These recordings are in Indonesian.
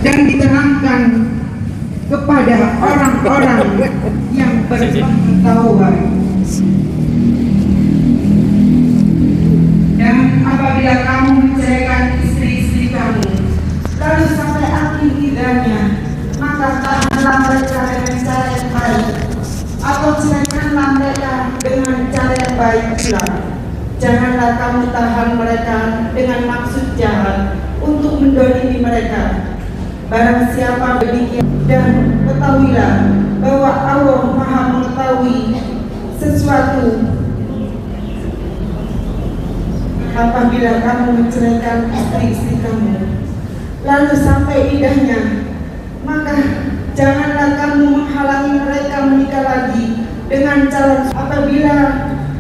dan diterangkan kepada orang-orang yang berpengetahuan. Dan apabila kamu menceraikan istri-istri kamu, lalu sampai akhir iddahnya, maka tahanlah mereka dengan cara yang baik, atau ceraikanlah mereka dengan cara yang baik pula. Janganlah kamu tahan mereka dengan maksud jahat untuk mendolimi mereka. Barang siapa demikian, dan ketahuilah bahwa Allah Maha mengetahui sesuatu. Apabila kamu menceraikan istri-istri kamu, lalu sampai iddahnya, maka janganlah kamu menghalangi mereka menikah lagi dengan cara apabila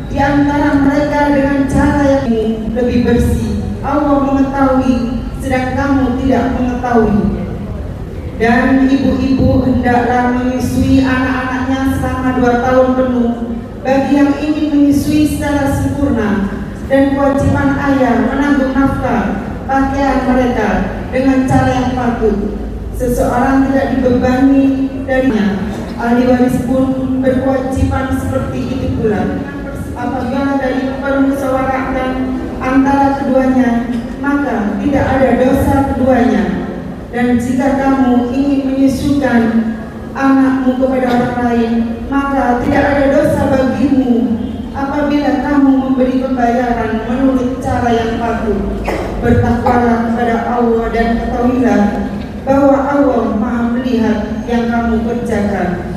di antara mereka dengan cara yang lebih bersih. Allah mengetahui sedang kamu tidak mengetahui. Dan ibu-ibu hendaklah menyusui anak-anaknya selama 2 tahun penuh bagi yang ingin menyusui secara sempurna, dan kewajiban ayah menanggung nafkah pakaian mereka dengan cara yang patut. Seseorang tidak dibebani darinya. Ahli waris pun berkewajiban seperti itu pula. Apabila dari permusyawaratan antara keduanya, maka tidak ada dosa keduanya. Dan jika kamu ingin menyusukan anakmu kepada orang lain, maka tidak ada dosa bagimu apabila kamu memberi pembayaran menurut cara yang patut. Bertakwalah kepada Allah dan ketahuilah bahwa Allah Maha melihat yang kamu kerjakan.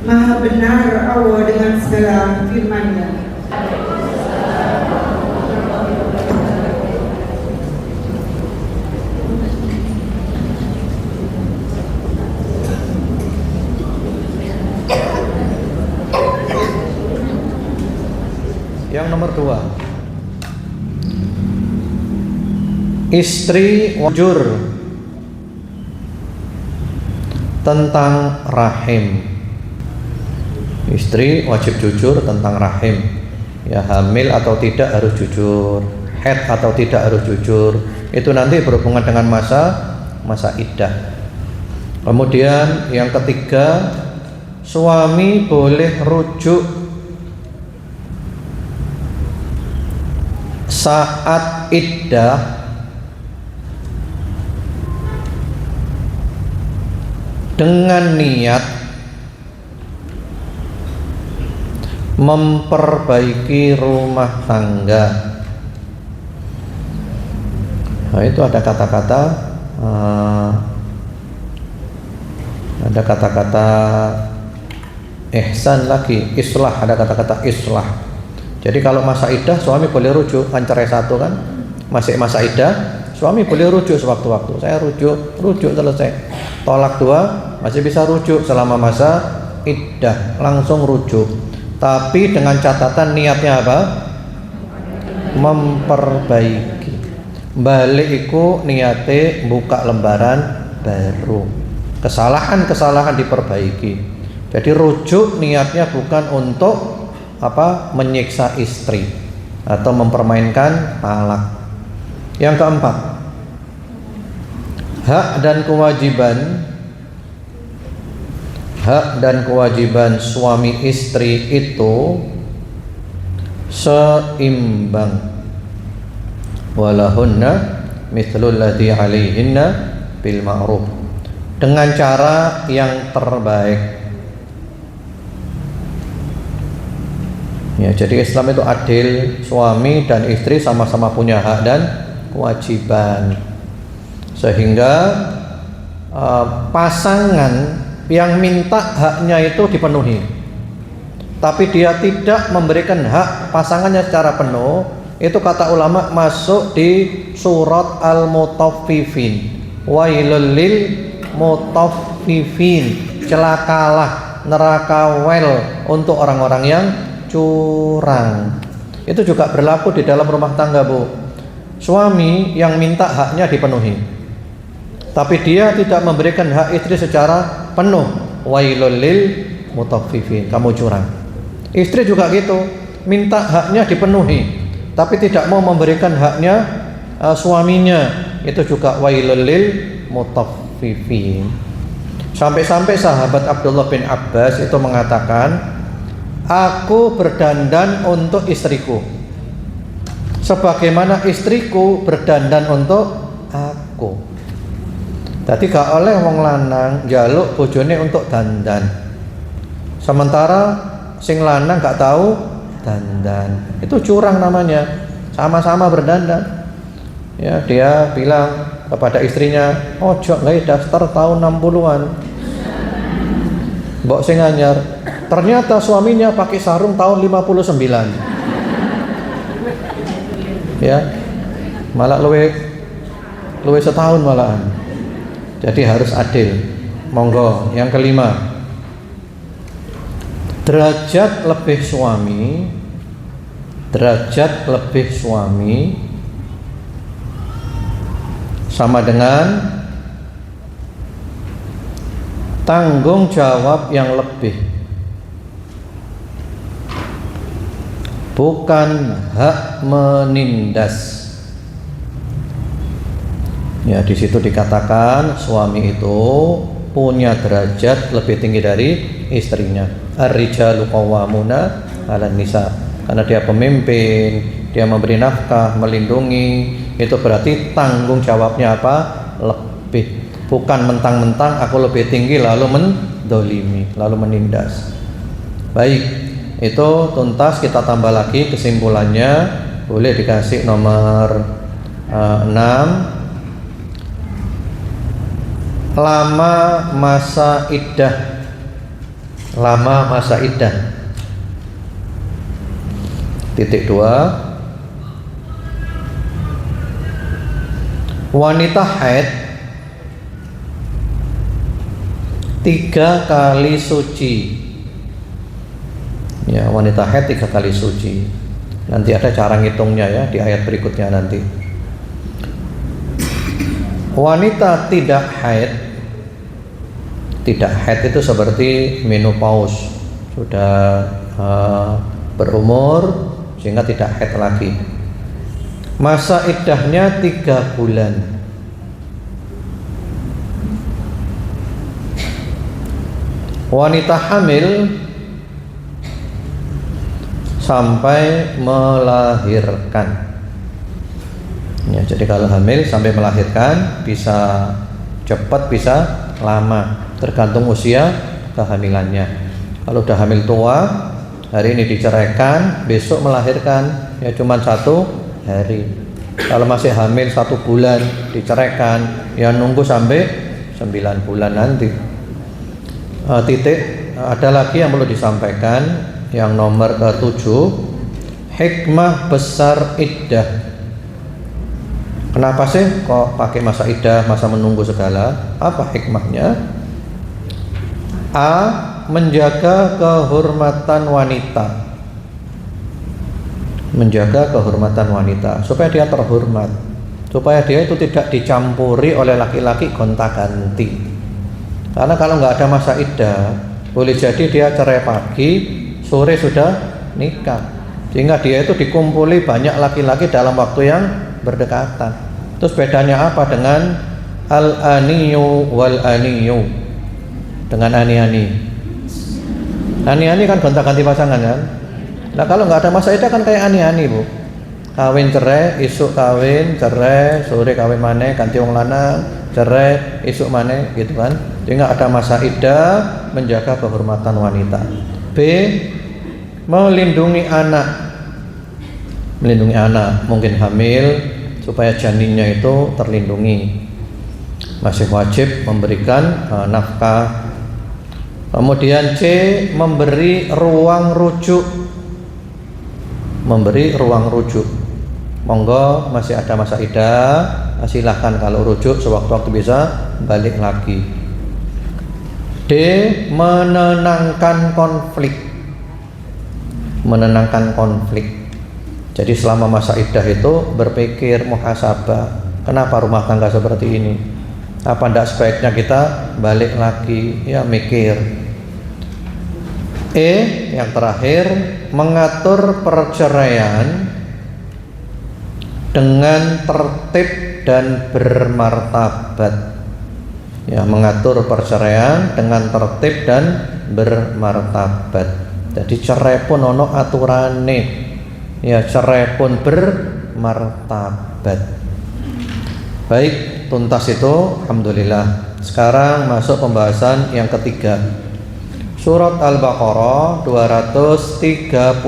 Maha benar Allah dengan segala firman-Nya. Yang nomor 2, istri wajur tentang rahim. Istri wajib jujur tentang rahim, ya hamil atau tidak harus jujur, haid atau tidak harus jujur. Itu nanti berhubungan dengan masa iddah. Kemudian yang ketiga, suami boleh rujuk saat iddah dengan niat memperbaiki rumah tangga. Nah, itu ada kata-kata ihsan lagi, islah, ada kata-kata islah. Jadi kalau masa iddah suami boleh rujuk, kan cerai 1 kan, masih masa iddah suami boleh rujuk sewaktu-waktu. Saya rujuk selesai. Tolak 2 masih bisa rujuk selama masa iddah, langsung rujuk. Tapi dengan catatan niatnya apa? Memperbaiki. Balik iku niate buka lembaran baru. Kesalahan-kesalahan diperbaiki. Jadi rujuk niatnya bukan untuk menyiksa istri atau mempermainkan talak. Yang keempat, hak dan kewajiban suami istri itu seimbang. Walahunna mithlul ladzi 'alaihinna bil ma'ruf, dengan cara yang terbaik. Ya, jadi Islam itu adil, suami dan istri sama-sama punya hak dan kewajiban, sehingga pasangan yang minta haknya itu dipenuhi, tapi dia tidak memberikan hak pasangannya secara penuh. Itu kata ulama masuk di surat Al-Mutaffifin. Wailul lil mutaffifin, celakalah, neraka wel untuk orang-orang yang curang. Itu juga berlaku di dalam rumah tangga, Bu. Suami yang minta haknya dipenuhi, tapi dia tidak memberikan hak istri secara penuh. Wailul lil mutaffifin, kamu curang. Istri juga gitu, minta haknya dipenuhi, tapi tidak mau memberikan haknya suaminya. Itu juga wailul lil mutaffifin. mutaffifin. Sampai-sampai sahabat Abdullah bin Abbas itu mengatakan, aku berdandan untuk istriku sebagaimana istriku berdandan untuk aku. Jadi gak oleh wong lanang njaluk bojone untuk dandan, sementara sing lanang gak tahu dandan. Itu curang namanya. Sama-sama berdandan. Ya, dia bilang kepada istrinya, ojo gawe daster tahun 60-an. Mbok sing anyar. Ternyata suaminya pakai sarung tahun 59. Ya. Malah luwe setahun malahan. Jadi harus adil. Monggo, yang kelima. Derajat lebih suami sama dengan tanggung jawab yang lebih, bukan hak menindas. Ya, di situ dikatakan suami itu punya derajat lebih tinggi dari istrinya. Ar-rijalu qawwamuna 'alan nisa. Karena dia pemimpin, dia memberi nafkah, melindungi, itu berarti tanggung jawabnya apa? Lebih. Bukan mentang-mentang aku lebih tinggi lalu mendolimi, lalu menindas. Baik, itu tuntas. Kita tambah lagi kesimpulannya. Boleh dikasih nomor 6. Lama masa iddah. Titik 2. Wanita haid 3 kali suci. Ya, wanita haid 3 kali suci. Nanti ada cara ngitungnya ya di ayat berikutnya nanti. Wanita tidak haid itu seperti menopause, sudah berumur sehingga tidak haid lagi. Masa iddahnya 3 bulan. Wanita hamil sampai melahirkan. Ya, jadi kalau hamil sampai melahirkan bisa cepat bisa lama, tergantung usia kehamilannya. Kalau udah hamil tua, hari ini diceraikan, besok melahirkan, ya cuma 1 hari. Kalau masih hamil 1 bulan diceraikan, ya nunggu sampai 9 bulan nanti. Ada lagi yang perlu disampaikan, yang nomor ke-7, hikmah besar iddah. Kenapa sih kok pakai masa iddah, masa menunggu segala? Apa hikmahnya? A. Menjaga kehormatan wanita. Menjaga kehormatan wanita supaya dia terhormat, supaya dia itu tidak dicampuri oleh laki-laki gonta-ganti. Karena kalau nggak ada masa iddah, boleh jadi dia cerai pagi, sore sudah nikah, sehingga dia itu dikumpuli banyak laki-laki dalam waktu yang berdekatan. Terus bedanya apa dengan al-aniyu wal-aniyu? Dengan ani-ani. Ani-ani kan gonta-ganti pasangan kan? Nah kalau nggak ada masa iddah kan kayak ani-ani, Bu. Kawin cerai, isuk kawin, cerai, sore kawin maneh, ganti wong lanang, cerai, isuk maneh, gitu kan? Jadi nggak ada masa iddah, menjaga kehormatan wanita. B. Melindungi anak. Melindungi anak, mungkin hamil, supaya janinnya itu terlindungi. Masih wajib memberikan nafkah. Kemudian C. Memberi ruang rujuk. Memberi ruang rujuk. Monggo masih ada masa iddah, silahkan kalau rujuk sewaktu-waktu bisa balik lagi. D. Menenangkan konflik. Menenangkan konflik. Jadi selama masa iddah itu berpikir muhasabah, kenapa rumah tangga seperti ini? Apa tidak sebaiknya kita balik lagi? Ya mikir. E. Yang terakhir, mengatur perceraian dengan tertib dan bermartabat. Ya, mengatur perceraian dengan tertib dan bermartabat. Jadi cerai pun ono aturane. Ya, cerai pun bermartabat. Baik, tuntas itu alhamdulillah. Sekarang masuk pembahasan yang ketiga. Surat Al-Baqarah 230.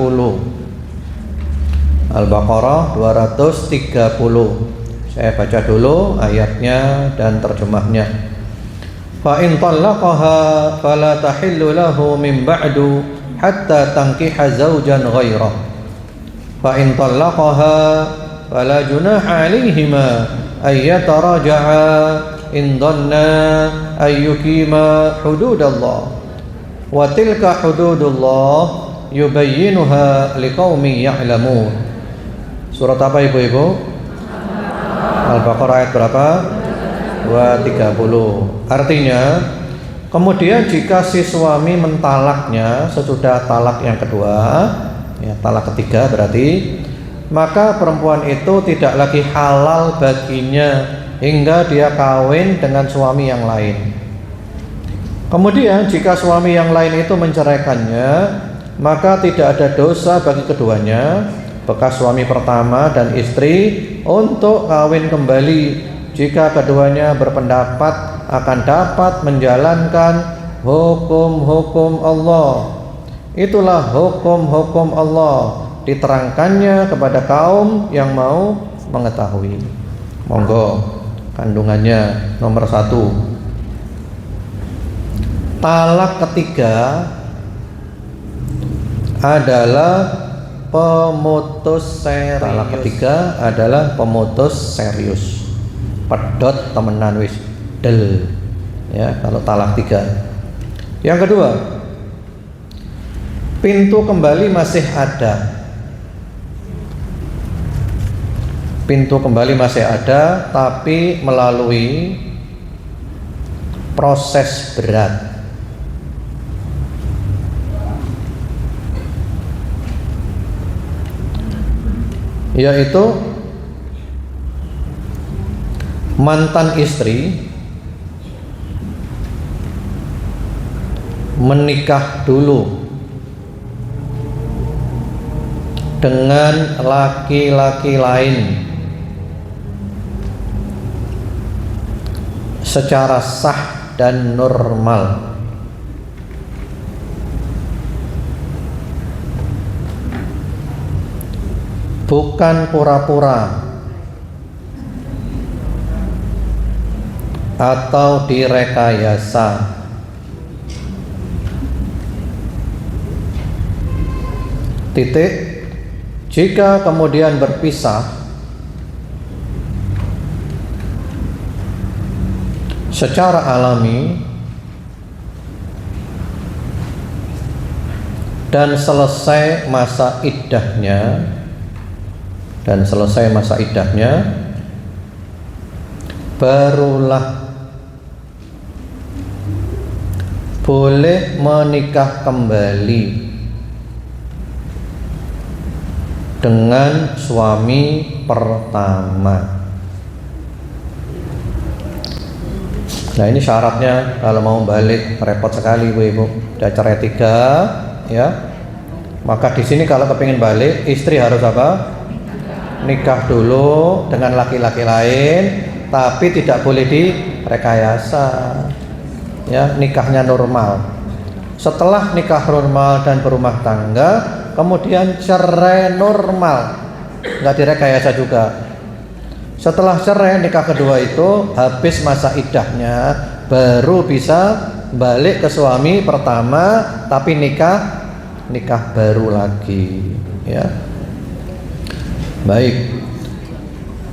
Al-Baqarah 230. Saya baca dulu ayatnya dan terjemahnya. Fa in talaqaha fala tahillu lahu min ba'du hatta tankiha zawjan ghairah. Fa in talaqaha fala junaha 'alaihima ay yataraja'a in dhanna ay yuqima hududallah. Wa tilka hududullah yubayyinuha liqaumin ya'lamun. Surat apa ibu-ibu? Al-Baqarah ayat berapa? 230. Artinya, kemudian jika si suami mentalaknya sesudah talak yang kedua, ya talak ketiga berarti, maka perempuan itu tidak lagi halal baginya hingga dia kawin dengan suami yang lain. Kemudian jika suami yang lain itu menceraikannya, maka tidak ada dosa bagi keduanya, bekas suami pertama dan istri, untuk kawin kembali jika keduanya berpendapat akan dapat menjalankan hukum-hukum Allah. Itulah hukum-hukum Allah, diterangkannya kepada kaum yang mau mengetahui. Monggo, kandungannya nomor 1. Talak ketiga adalah pemutus serius. Talak ketiga adalah pemutus serius. Pedot temenan wis del. Ya, kalau talak 3. Yang kedua, pintu kembali masih ada. Pintu kembali masih ada, tapi melalui proses berat. Yaitu mantan istri menikah dulu dengan laki-laki lain secara sah dan normal. Bukan pura-pura atau direkayasa. Titik. Jika kemudian berpisah secara alami dan selesai masa iddahnya, barulah boleh menikah kembali dengan suami pertama. Nah, ini syaratnya kalau mau balik repot sekali ibu-ibu. Udah cerai 3, ya. Maka di sini kalau kepingin balik, istri harus apa? Nikah dulu dengan laki-laki lain, tapi tidak boleh direkayasa. Ya, nikahnya normal. Setelah nikah normal dan berumah tangga, kemudian cerai normal, nggak direkayasa juga. Setelah cerai nikah kedua itu habis masa iddahnya, baru bisa balik ke suami pertama, tapi nikah baru lagi, ya. Baik.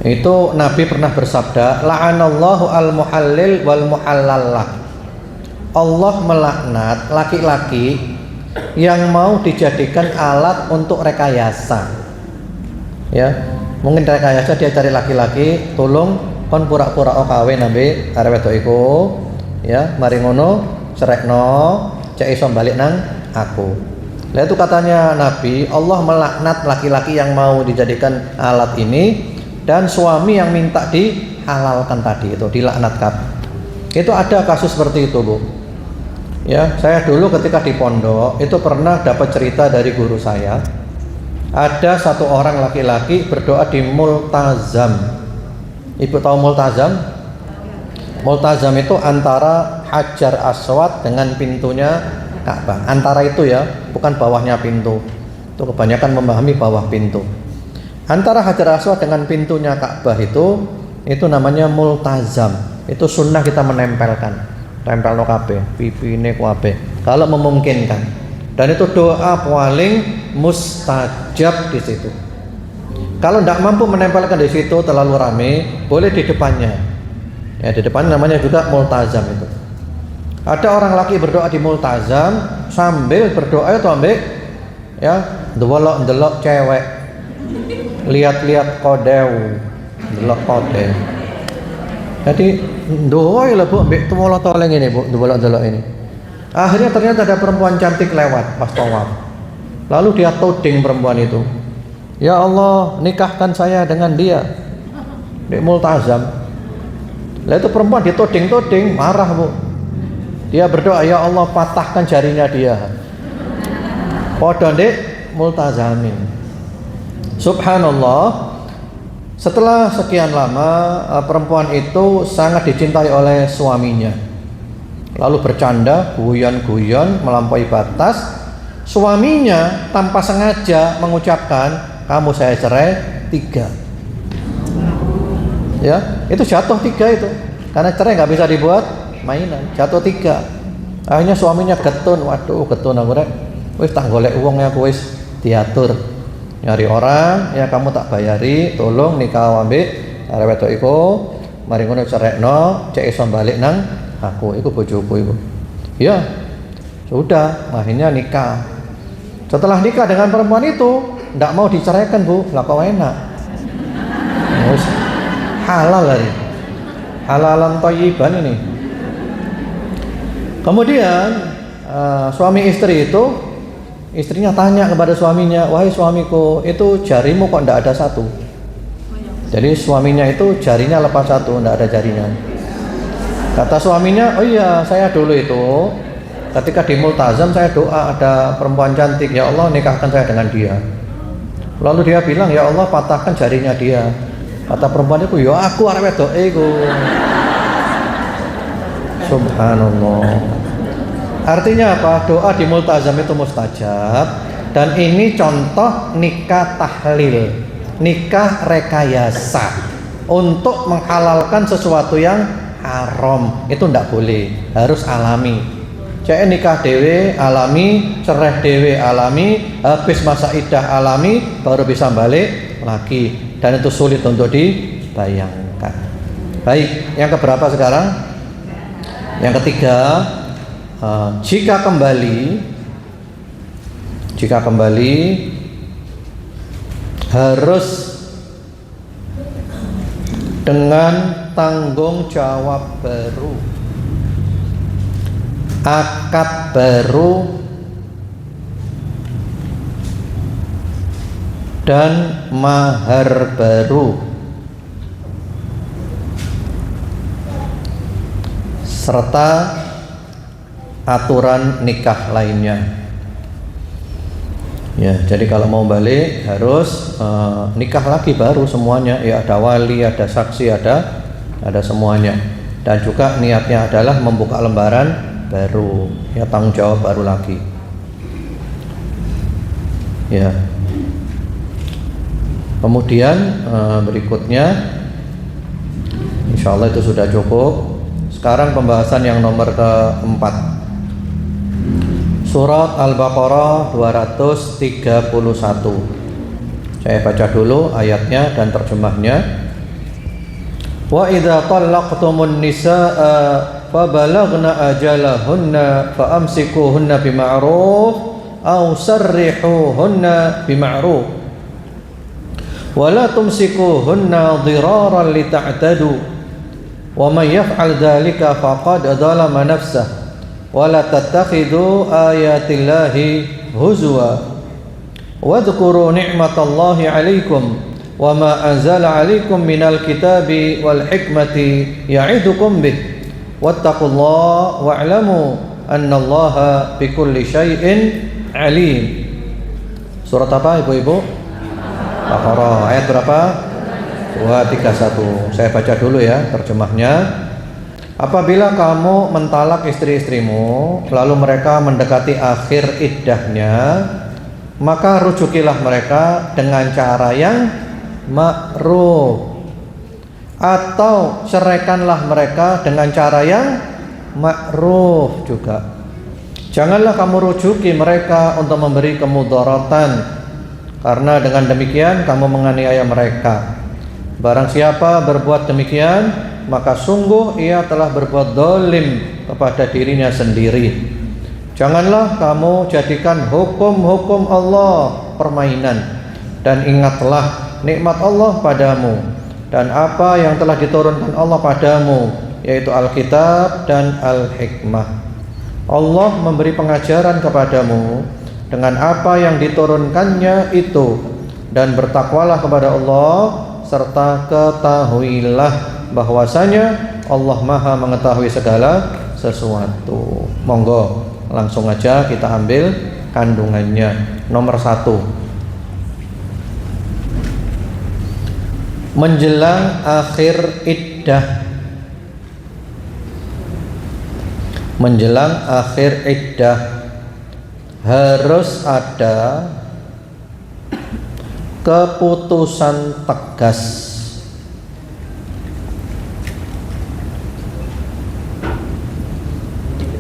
Itu Nabi pernah bersabda, la'anallahu al-muhallil wal muhallallah. Allah melaknat laki-laki yang mau dijadikan alat untuk rekayasa. Ya, mungkin rekayasa dia cari laki-laki, tolong kon pura-pura kawin ambe arep wedok iku, ya, mari ngono cerekno, cek iso balik nang aku. Lah itu katanya Nabi, Allah melaknat laki-laki yang mau dijadikan alat ini dan suami yang minta dihalalkan tadi itu dilaknat. Itu ada kasus seperti itu, Bu. Ya, saya dulu ketika di pondok itu pernah dapat cerita dari guru saya. Ada satu orang laki-laki berdoa di multazam. Ibu tahu multazam? Multazam itu antara Hajar Aswad dengan pintunya Ka'bah. Antara itu ya, bukan bawahnya pintu. Itu kebanyakan memahami bawah pintu. Antara Hajar Aswad dengan pintunya Ka'bah itu namanya multazam. Itu sunnah kita menempelkan. Tempel no kabeh, pipine kabeh. Kalau memungkinkan. Dan itu doa paling mustajab di situ. Kalau tidak mampu menempelkan di situ terlalu ramai, boleh di depannya. Ya, di depan namanya juga multazam itu. Ada orang laki berdoa di multazam sambil berdoa itu ambil ya, ndelok cewek. Lihat-lihat kodeu, ndelok kodeu. Jadi doa ya Bu, mbek tuwala toleng ini Bu, ndelok ini. Akhirnya ternyata ada perempuan cantik lewat pas tawaf. Lalu dia toding perempuan itu. Ya Allah, nikahkan saya dengan dia. Di multazam. Lah itu perempuan ditoding-toding, marah Bu. Dia berdoa, ya Allah patahkan jarinya dia. Padha ndek multazamin. Subhanallah. Setelah sekian lama perempuan itu sangat dicintai oleh suaminya. Lalu bercanda, guyon-guyon melampaui batas. Suaminya tanpa sengaja mengucapkan, kamu saya cerai 3. Ya, itu jatuh 3 itu. Karena cerai nggak bisa dibuat mainan, jatuh 3. Akhirnya suaminya getun, waduh getun aku rek. Wis tak golek uangnya aku wis diatur. Nyari orang, ya kamu tak bayari, tolong nikah ambek arek wedok iku, mari ngono cerekno, cek iso balik nang aku, iku bojoku iku. Ya, sudah, akhirnya nikah. Setelah nikah dengan perempuan itu, ndak mau diceraikan Bu, lah kok enak. Terus halal lagi, halalan thayyiban ini. Kemudian suami istri itu, istrinya tanya kepada suaminya, wahai suamiku, itu jarimu kok ndak ada satu? Jadi suaminya itu jarinya lepas satu, ndak ada jarinya. Kata suaminya, oh iya saya dulu itu ketika di multazam saya doa ada perempuan cantik, ya Allah nikahkan saya dengan dia. Lalu dia bilang, ya Allah patahkan jarinya dia. Kata perempuan itu, ya aku arep wedoke iku. Subhanallah. Artinya apa? Doa di multazam itu mustajab. Dan ini contoh nikah tahlil, nikah rekayasa untuk menghalalkan sesuatu yang haram. Itu tidak boleh, harus alami. Cek nikah dewe alami, cerai dewe alami, habis masa iddah alami, baru bisa balik lagi. Dan itu sulit untuk dibayangkan. Baik, yang keberapa sekarang? Yang ketiga, jika kembali harus dengan tanggung jawab baru, akad baru, dan mahar baru, serta aturan nikah lainnya. Ya, jadi kalau mau balik harus nikah lagi baru semuanya. Ya, ada wali, ada saksi, ada semuanya. Dan juga niatnya adalah membuka lembaran baru. Ya, tanggung jawab baru lagi. Ya. Kemudian berikutnya, insya Allah itu sudah cukup. Sekarang pembahasan yang nomor keempat, Surat Al-Baqarah 231. Saya baca dulu ayatnya dan terjemahnya. Wa idza talaqtumun nisaa fabalaghna ajalahunna faamsikuhunna bima'ruf aw sarrihuhunna bima'ruf wa la tumsikuhunna dhiraran lita'tadu wa man yaf'al dhalika faqad dzalama nafsahu wa la tattakhidhu ayatillahi huzwa wadhkuru ni'matallahi 'alaikum wa ma anzala 'alaikum minal kitabi wal hikmati ya'idukum bih wattaqullaha wa'lamu annallaha bikulli syai'in alim. Surat apa ibu-ibu? Baqarah ayat berapa? 231. Saya baca dulu ya terjemahnya. Apabila kamu mentalak istri-istrimu lalu mereka mendekati akhir iddahnya, maka rujukilah mereka dengan cara yang ma'ruf, atau ceraikanlah mereka dengan cara yang ma'ruf juga. Janganlah kamu rujuki mereka untuk memberi kemudaratan, karena dengan demikian kamu menganiaya mereka. Barang siapa berbuat demikian, maka sungguh ia telah berbuat zalim kepada dirinya sendiri. Janganlah kamu jadikan hukum-hukum Allah permainan, dan ingatlah nikmat Allah padamu dan apa yang telah diturunkan Allah padamu, yaitu Alkitab dan Al-Hikmah. Allah memberi pengajaran kepadamu dengan apa yang diturunkannya itu, dan bertakwalah kepada Allah, serta ketahuilah bahwasanya Allah Maha mengetahui segala sesuatu. Monggo langsung aja kita ambil kandungannya. Nomor 1, menjelang akhir iddah. Menjelang akhir iddah harus ada keputusan tegas,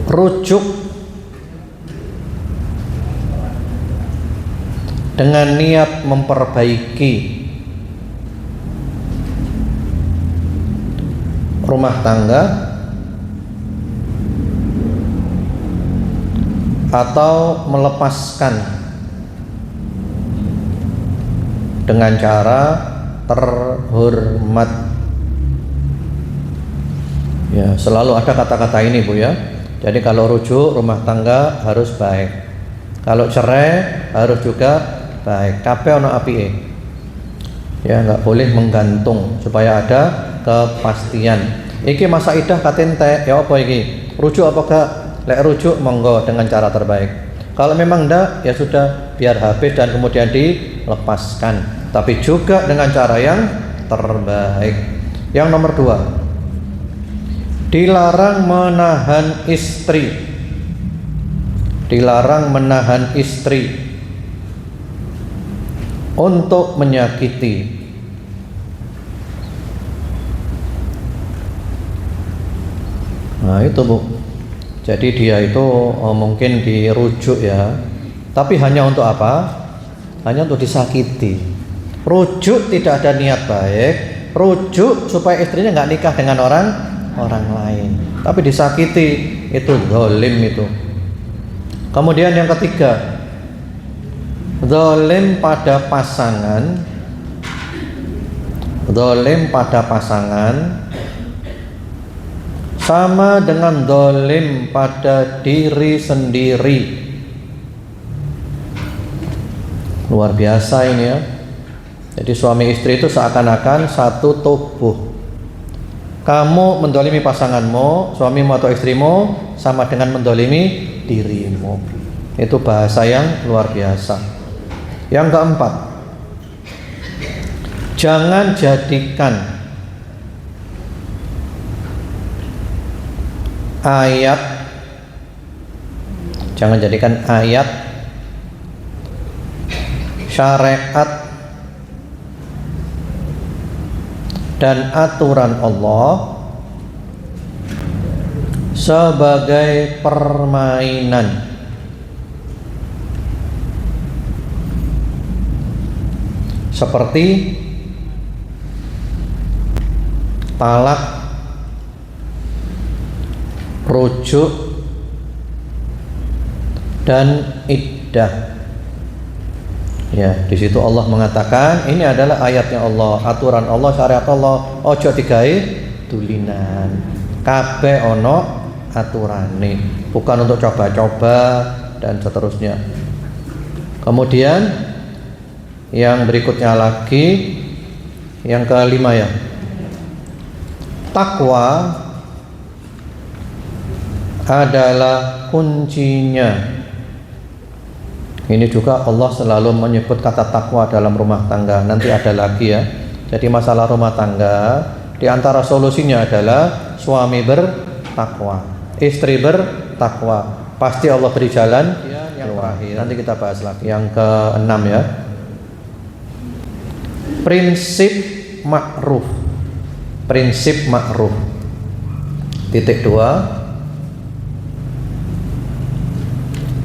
rujuk dengan niat memperbaiki rumah tangga atau melepaskan dengan cara terhormat. Ya, selalu ada kata-kata ini Bu ya. Jadi kalau rujuk rumah tangga harus baik, kalau cerai harus juga baik. Kabeh ono apike. Ya, nggak boleh menggantung supaya ada kepastian. Iki masa idah katente, ya apa iki? Rujuk apa gak? Lek rujuk monggo dengan cara terbaik. Kalau memang enggak, ya sudah, biar habis dan kemudian dilepaskan, tapi juga dengan cara yang terbaik. Yang nomor 2, dilarang menahan istri. Dilarang menahan istri untuk menyakiti. Nah itu Bu. Jadi dia itu mungkin dirujuk ya, tapi hanya untuk apa? Hanya untuk disakiti. Rujuk tidak ada niat baik, rujuk supaya istrinya nggak nikah dengan orang lain, tapi disakiti, itu zalim itu. Kemudian yang ketiga, zalim pada pasangan. Zalim pada pasangan sama dengan zalim pada diri sendiri. Luar biasa ini ya. Jadi suami istri itu seakan-akan satu tubuh. Kamu mendolimi pasanganmu, suamimu atau istrimu, sama dengan mendolimi dirimu. Itu bahasa yang luar biasa. Yang keempat, jangan jadikan ayat syariat dan aturan Allah sebagai permainan. Seperti talak, rujuk, dan iddah. Ya, di situ Allah mengatakan ini adalah ayatnya Allah, aturan Allah, syariat Allah. Ojo digawe tulinan. Kabeh ono aturane, bukan untuk coba-coba dan seterusnya. Kemudian yang berikutnya lagi, yang kelima ya, takwa adalah kuncinya. Ini juga Allah selalu menyebut kata takwa dalam rumah tangga. Nanti ada lagi ya. Jadi masalah rumah tangga, di antara solusinya adalah suami bertakwa, istri bertakwa. Pasti Allah beri jalan yang terakhir. Nanti kita bahas lagi. Yang keenam ya. Prinsip ma'ruf. Prinsip ma'ruf. Titik 2.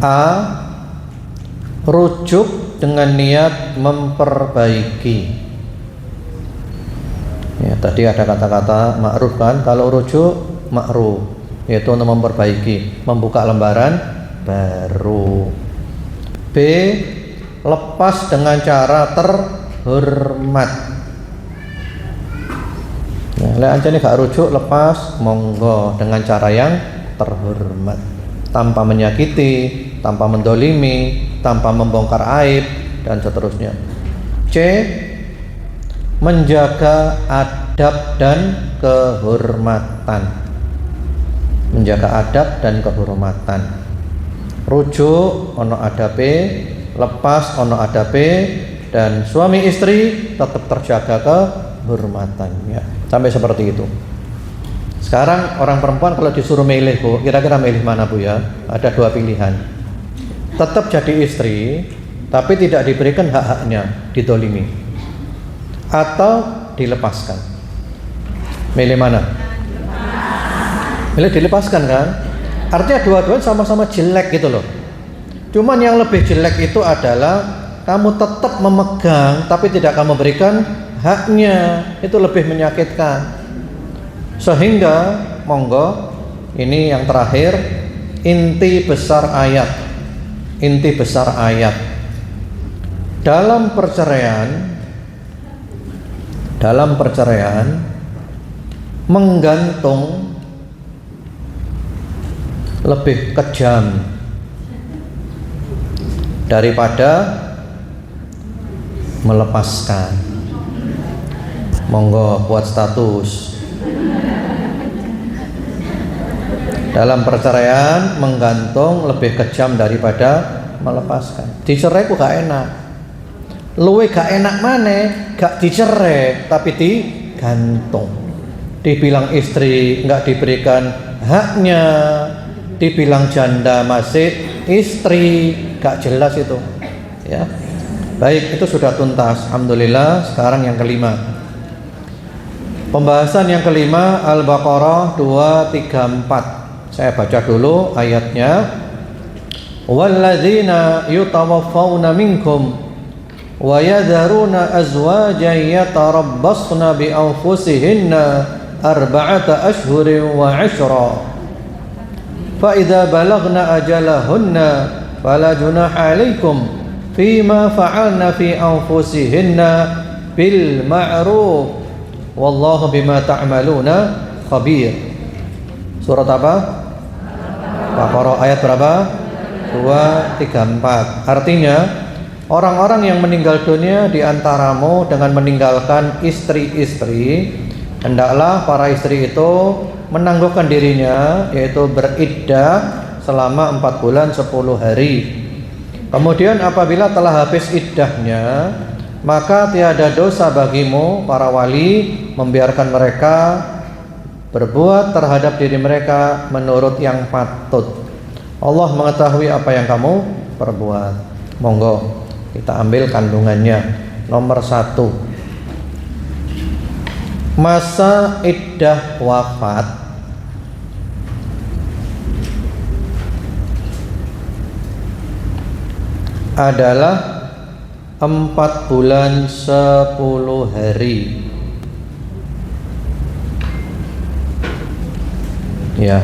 A. Rujuk dengan niat memperbaiki. Ya, tadi ada kata-kata ma'ruf kan. Kalau rujuk ma'ruf, yaitu untuk memperbaiki, membuka lembaran baru. B. Lepas dengan cara terhormat. Ya, lek ancane gak rujuk, lepas monggo dengan cara yang terhormat, tanpa menyakiti, tanpa mendolimi, tanpa membongkar aib, dan seterusnya. C. Menjaga adab dan kehormatan. Menjaga adab dan kehormatan. Rujuk ono adabe, lepas ono adabe, dan suami istri tetap terjaga kehormatannya. Sampai seperti itu. Sekarang orang perempuan kalau disuruh milih, Bu, kira-kira milih mana, Bu ya? Ada 2 pilihan. Tetap jadi istri tapi tidak diberikan hak-haknya, didolimi, atau dilepaskan. Milih mana? Milih dilepaskan kan? Artinya dua-duanya sama-sama jelek gitu loh. Cuman yang lebih jelek itu adalah kamu tetap memegang tapi tidak kamu berikan haknya. Itu lebih menyakitkan. Sehingga monggo, ini yang terakhir, inti besar ayat. Inti besar ayat dalam perceraian menggantung lebih kejam daripada melepaskan. Monggo buat status. Dalam perceraian menggantung lebih kejam daripada melepaskan. Dicerai ku gak enak. Luwe gak enak maneh, gak dicerai tapi digantung. Dibilang istri nggak diberikan haknya, dibilang janda masih istri, gak jelas itu. Ya. Baik, itu sudah tuntas. Alhamdulillah. Sekarang yang kelima. Pembahasan yang kelima, Al-Baqarah 234. Saya baca dulu ayatnya. Walladzina yutawaffawna minkum wa yadharuna azwajan yatarabbasna bi anfusihinna arba'ata ashhurin wa 'ashra. Fa idza balagna ajalahunna fala junaha 'alaikum fima fa'alna fi anfusihinna bil ma'ruf wallahu bima ta'maluna khabir. Surat apa? Baqarah ayat berapa? 234. Artinya orang-orang yang meninggal dunia di antaramu dengan meninggalkan istri-istri, hendaklah para istri itu menangguhkan dirinya, yaitu beriddah selama 4 bulan 10 hari. Kemudian apabila telah habis iddahnya, maka tiada dosa bagimu para wali membiarkan mereka berbuat terhadap diri mereka menurut yang patut. Allah mengetahui apa yang kamu perbuat. Monggo kita ambil kandungannya. Nomor 1, masa iddah wafat adalah 4 bulan 10 hari. Ya,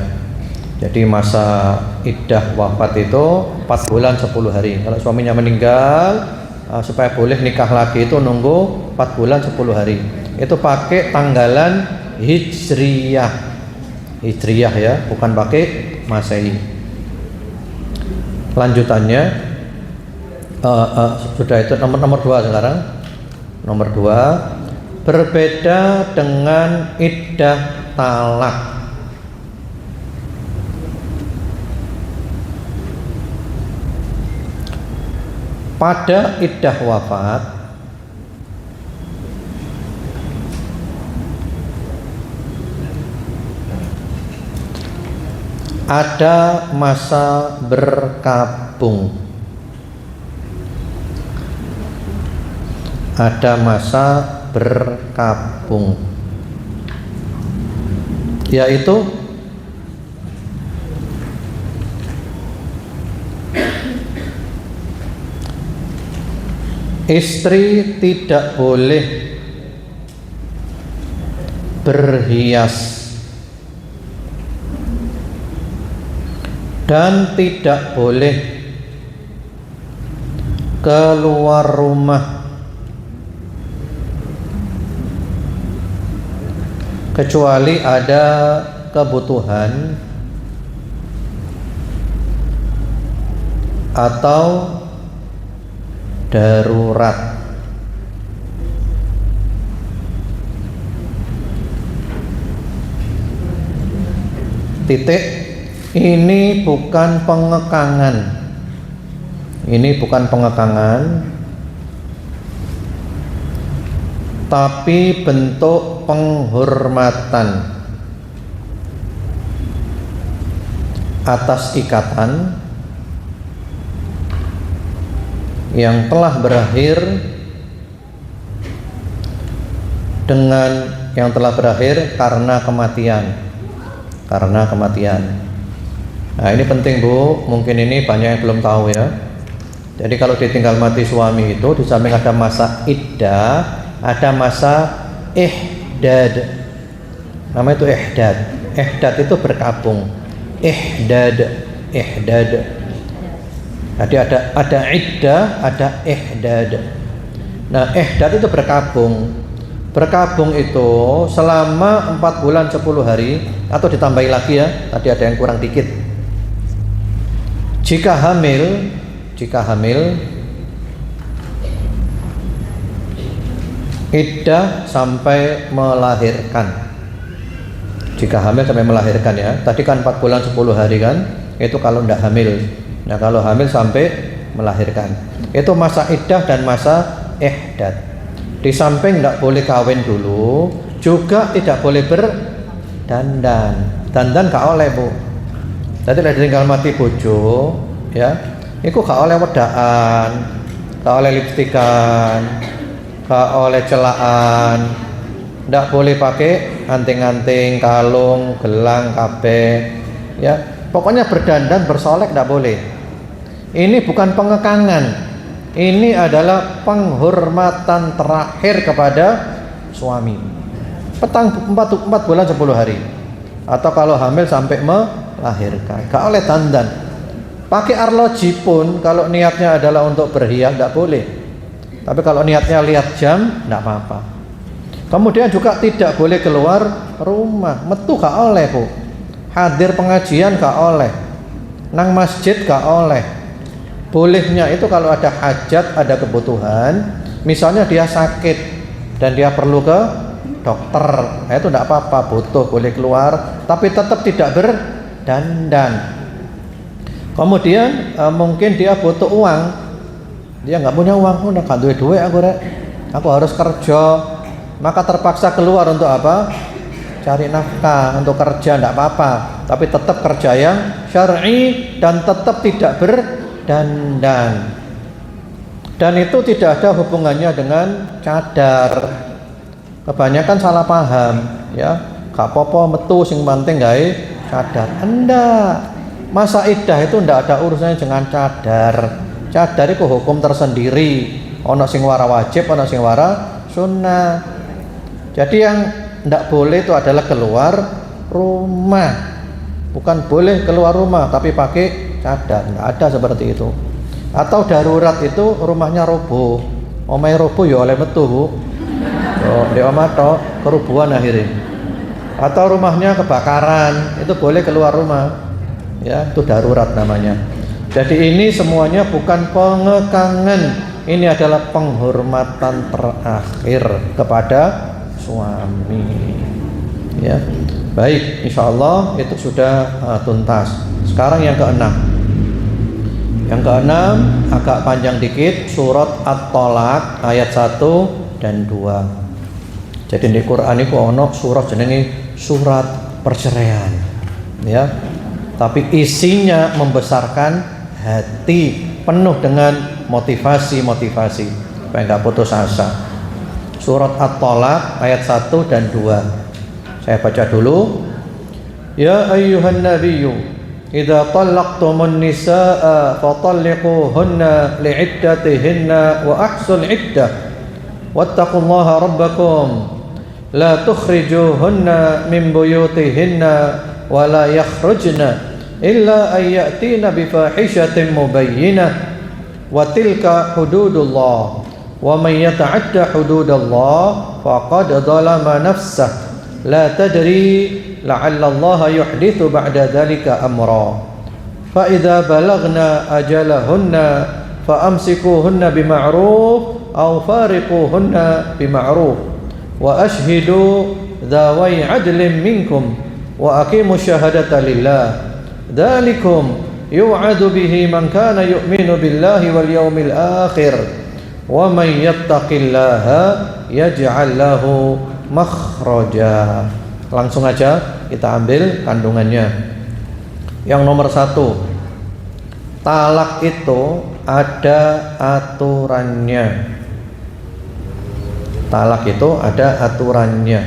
jadi masa iddah wafat itu 4 bulan 10 hari. Kalau suaminya meninggal, supaya boleh nikah lagi itu nunggu 4 bulan 10 hari. Itu pakai tanggalan hijriyah. Hijriyah ya, bukan pakai masehi. Lanjutannya sudah itu nomor 2 sekarang. Nomor 2, berbeda dengan iddah talak. pada iddah wafat ada masa berkabung. Ada masa berkabung, yaitu istri tidak boleh berhias dan tidak boleh keluar rumah kecuali ada kebutuhan atau darurat. Titik. Ini bukan pengekangan. Ini bukan pengekangan, tapi bentuk penghormatan atas ikatan yang telah berakhir karena kematian. Nah, ini penting Bu, mungkin ini banyak yang belum tahu ya. Jadi kalau ditinggal mati suami itu di samping ada masa iddah, ada masa ihdad. Namanya itu ihdad. Ihdad itu berkabung. Ihdad. Jadi ada iddah, ada ihdad. Nah, ihdad itu berkabung. Berkabung itu selama 4 bulan 10 hari atau ditambahi lagi ya. Tadi ada yang kurang dikit. Jika hamil iddah sampai melahirkan. Jika hamil sampai melahirkan ya. Tadi kan 4 bulan 10 hari kan. Itu kalau tidak hamil. Nah, kalau hamil sampai melahirkan. Itu masa iddah dan masa ihdad. Di samping tidak boleh kawin dulu, juga tidak boleh berdandan. Dandan gak oleh Bu. Jadi lah tinggal mati bojo ya. Iku gak oleh wedaan, gak oleh lipstikan, gak oleh celaan. Ndak boleh pakai anting-anting, kalung, gelang, kabeh ya. Pokoknya berdandan, bersolek ndak boleh. Ini bukan pengekangan. Ini adalah penghormatan terakhir kepada suami. 4 bulan 10 hari. Atau kalau hamil sampai melahirkan. Gak oleh dandan. Pakai arloji pun kalau niatnya adalah untuk berhias ndak boleh. Tapi kalau niatnya lihat jam ndak apa-apa. Kemudian juga tidak boleh keluar rumah. Metu gak oleh Bu. Hadir pengajian gak oleh. Nang masjid gak oleh. Bolehnya itu kalau ada hajat, ada kebutuhan. Misalnya dia sakit dan dia perlu ke dokter, nah itu tidak apa-apa, butuh boleh keluar, tapi tetap tidak berdandan. Kemudian mungkin dia butuh uang, dia nggak punya uang, udah gak duit aku harus kerja, maka terpaksa keluar untuk apa? Cari nafkah, untuk kerja, tidak apa-apa, tapi tetap kerja yang syar'i dan tetap tidak berdandan. Dan itu tidak ada hubungannya dengan cadar. Kebanyakan salah paham ya, gak apa-apa metu sing penting gawe cadar. Enggak. Masa iddah itu ndak ada urusannya dengan cadar. Cadar itu hukum tersendiri. Ono sing wara wajib, ono sing wara sunnah. Jadi yang ndak boleh itu adalah keluar rumah. Bukan boleh keluar rumah tapi pakai cadar. Ndak ada seperti itu. Atau darurat itu rumahnya roboh. Omahe roboh ya oleh metu, Bu. Yo, di omah tok kerubuhan akhirnya. Atau rumahnya kebakaran, itu boleh keluar rumah. Ya, itu darurat namanya. Jadi ini semuanya bukan pengekangan, ini adalah penghormatan terakhir kepada suami. Ya, baik, insya Allah itu sudah tuntas. Sekarang yang keenam. Yang keenam agak panjang dikit, surat At-Tolak ayat 1 dan 2. Jadi di Quran itu ono surat jenenge surat perceraian, ya. Tapi isinya membesarkan hati, penuh dengan motivasi supaya nggak putus asa. Surat At-Tolak ayat 1 dan 2. Saya baca dulu. Ya ayyuhan nabiyyu idza talaqtumun nisaa fatalliquhunna li'iddatihinna wa ahsul iddah wattaqullaha rabbakum la tukhrijuhunna min buyutihinna wa la yakhrujna illa an ya'tina bi fahishatin mubayyinah wa tilka hududullah wa man yata'adda hududallah faqad zalama nafsah la tadri la'alla Allah yuhdithu ba'da dhalika amra fa idza balagna ajalahunna fa amsikuhunna bima'ruf aw fariquhunna bima'ruf wa ashhidu dhawai 'adlin minkum wa aqimu syahadata lillah dzalikum yu'adu bihi man kana yu'minu billahi wal yawmil akhir wa man yattaqillaha yaj'al lahu makhraja. Langsung aja kita ambil kandungannya. Yang nomor 1, talak itu ada aturannya. Talak itu ada aturannya,